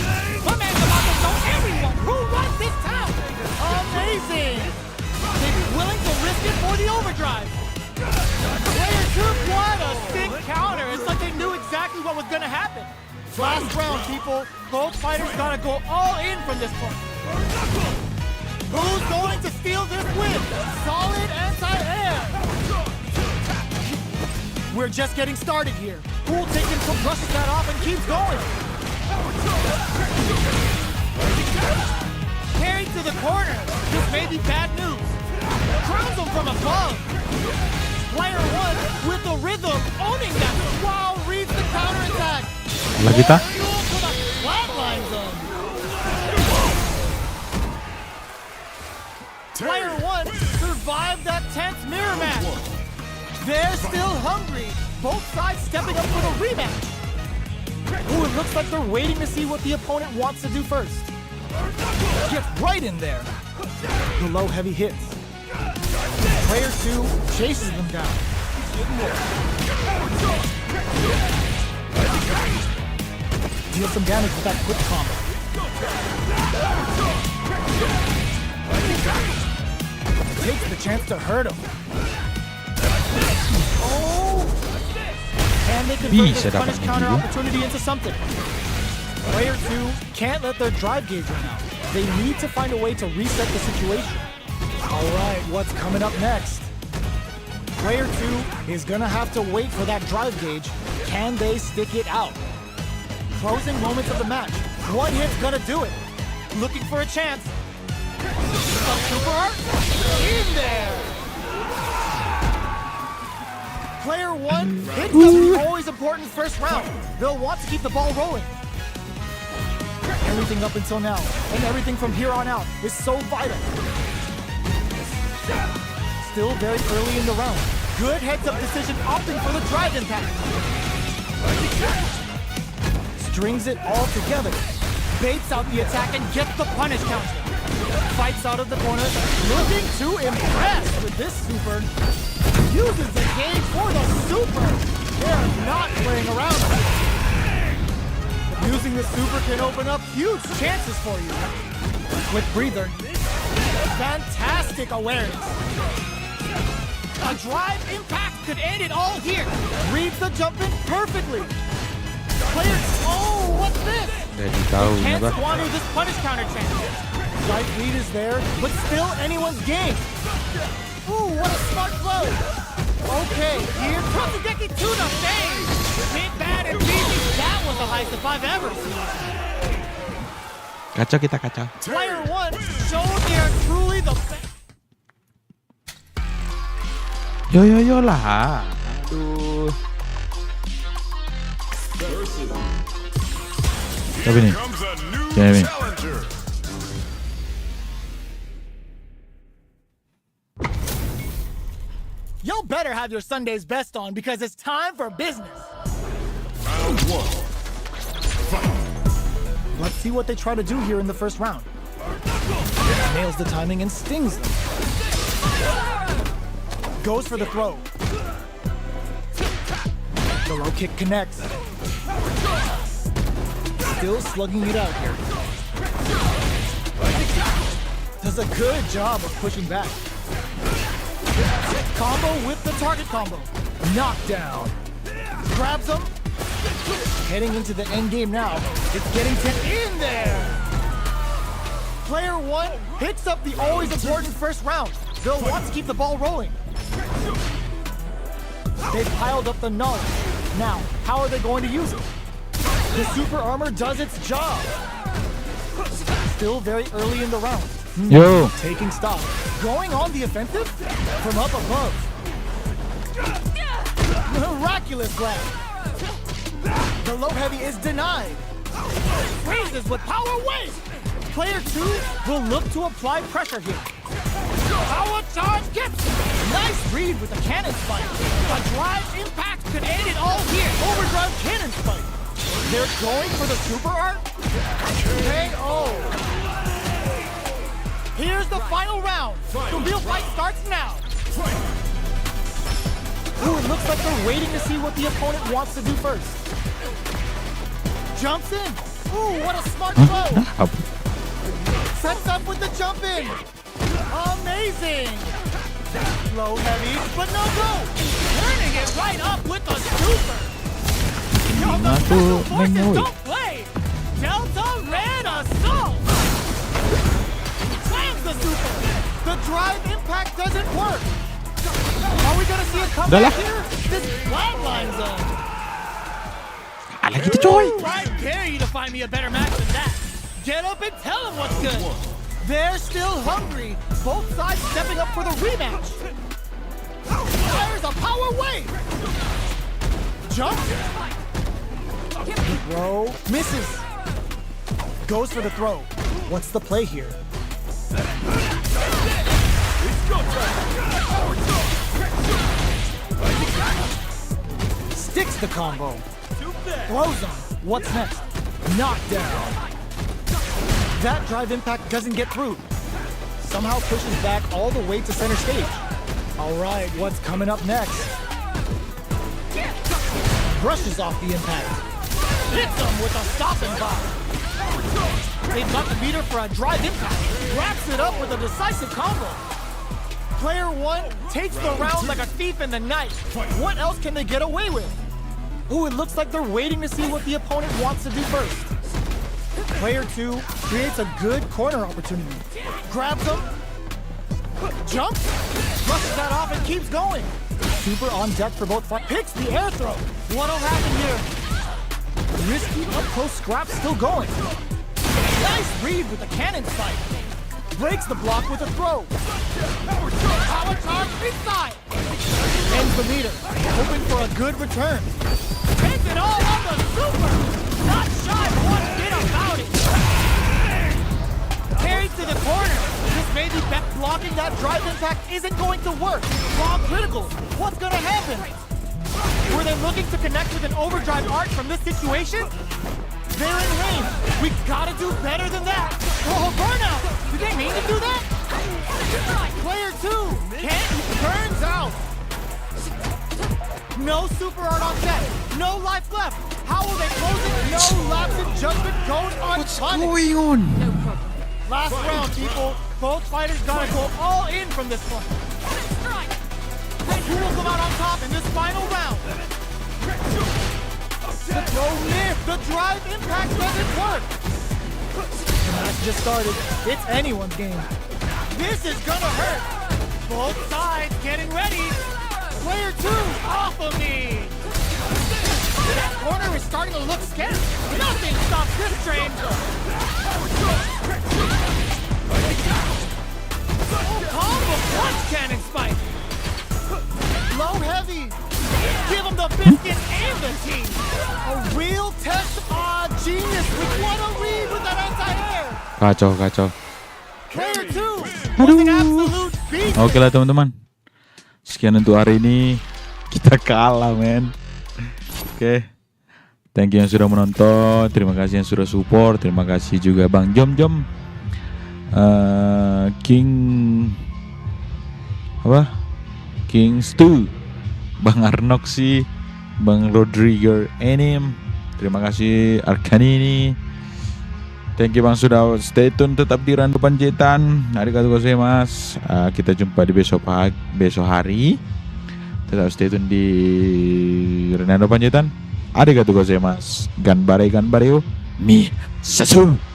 My man's about to show everyone who runs this town. Amazing. They're willing to risk it for the overdrive. Player 2, what a sick counter. It's like they knew exactly what was gonna happen. Last round, people. Both fighters gotta go all in from this point. Who's going to steal this win? Solid anti-air. We're just getting started here. Who'll take him, brushes that off and keeps going. Carried to the corner. This may be bad news. Crowns him from above. Player 1 with the rhythm, owning that. Wow, reads the counterattack. Lah kita. Flatline zone. Player 1 survived that tense mirror match. They're still hungry. Both sides stepping up for the rematch. Ooh, it looks like they're waiting to see what the opponent wants to do first. Gets right in there. The low heavy hits. Player 2 chases them down. Deals some damage with that quick combo. Takes the chance to hurt him. Oh! And they convert Bisa this punish dapat counter nih, opportunity into something. Player 2 can't let their drive gauge run out. They need to find a way to reset the situation. Alright, what's coming up next? Player 2 is gonna have to wait for that drive gauge. Can they stick it out? Closing moments of the match. One hit's gonna do it. Looking for a chance. Super art in there. Player 1 hits up the always important first round. They'll want to keep the ball rolling. Everything up until now, and everything from here on out, is so vital. Still very early in the round. Good heads-up decision, opting for the drive impact. Strings it all together. Baits out the attack and gets the punish counter. Fights out of the corner, looking to impress with this super. Uses the gauge for the super. They're not playing around. Using the super can open up huge chances for you. Quick breather. Fantastic awareness. A drive impact could end it all here. Reads the jump in perfectly. Players, oh, what's this? Jadi tahu Can't apa? squander this punish counter chance. Right lead is there, but still anyone's game. Ooh, what a smart throw. Okay, here comes Hideki to the face. Big bad and beefy. That was the highest I've ever seen. Kacau kita kacau. Player 1 showed they are truly the best. Yo lah. Aduh. Tapi Here nih. comes a new Jamie. challenger. Y'all better have your Sunday's best on because it's time for business. Round 1. Let's see what they try to do here in the first round. Nails the timing and stings them. Goes for the throw. The low kick connects. Still slugging it out here. Does a good job of pushing back. Combo with the target combo. Knockdown. Grabs him. Heading into the end game now. It's getting to in there. Player 1 picks up the always important first round. They'll want to keep the ball rolling. They've piled up the knowledge. Now, how are they going to use it? The super armor does its job. Still very early in the round. Yo. Taking stock. Going on the offensive from up above. Miraculous grab. The low heavy is denied. Raises with power wave. Player 2 will look to apply pressure here. Power charge gets him. Nice read with the cannon spike. The drive impact could end it all here. Overdrive cannon spike. They're going for the super art. KO. Here's the final round. The real fight starts now. Ooh, it looks like they're waiting to see what the opponent wants to do first. Jumps in. Ooh, what a smart throw. Apa? Sets up with the jump in. Amazing. Low heavy, but no go. Turning it right up with the super. Yo, the Aku special forces mengoy. don't play. Delta Red Assault. Slams the super. The drive impact doesn't work. Are we gonna see a Udah comeback lah. here? This flatline zone. Kalah gitu coy. I dare you to find me a better match than that. Get up and tell them what's good. They're still hungry. Both sides stepping up for the rematch. Fires a power wave. Jump. Throw. Misses. Goes for the throw. What's the play here? Sticks the combo. Throws him. What's next? Knockdown. That drive impact doesn't get through. Somehow pushes back all the way to center stage. All right, what's coming up next? Brushes off the impact. Hits him with a stopping block. They've got the meter for a drive impact. Wraps it up with a decisive combo. Player 1 takes the round like a thief in the night. What else can they get away with? Ooh, it looks like they're waiting to see what the opponent wants to do first. Player 2 creates a good corner opportunity. Grabs him. Jumps. Brushes that off and keeps going. Super on deck for both fighters. Picks the air throw. What'll happen here? Risky up close scrap still going. Nice read with the cannon spike. Breaks the block with a throw. Power charge inside. Ends the meter. Hoping for a good return. Ends it all on the super. Not shy one bit about it. Carried to the corner. This may be blocking that drive impact isn't going to work. Bomb critical. What's going to happen? Were they looking to connect with an overdrive arc from this situation? They're in range. We gotta do better than that. Oh, burnout. Did they mean to do that? Player 2 turns out. No super art on set. No life left. How will they close it? No lapse in judgment goes unpunished. Going on? Last round, people. Both fighters gotta go all in from this one. Who will come out on top in this final round? The throw missed. The drive impact doesn't work. The match just started. It's anyone's game. This is gonna hurt. Both sides getting ready. Player 2 off of me. That corner is starting to look scary. Nothing stops this train. Combo punch cannon spike. Low heavy. Give him the biscuit and the tea. A real test of genius. What a read with that anti-air. Kacau. Player 2 was an absolute beast. Oke lah teman-teman. Sekian untuk hari ini. Kita kalah men. Oke. Thank you yang sudah menonton. Terima kasih yang sudah support. Terima kasih juga Bang Jom. King Stu, Bang Arnoxi, Bang Rodrigo Enim. Terima kasih Arkanini. Thank you Bang sudah stay tune tetap di Rando Panjaitan. Arigatou gozaimasu. Kita jumpa di besok hari. Tetap stay tune di Rando Panjaitan. Arigatou gozaimasu. Ganbare yo. Mi Satsu.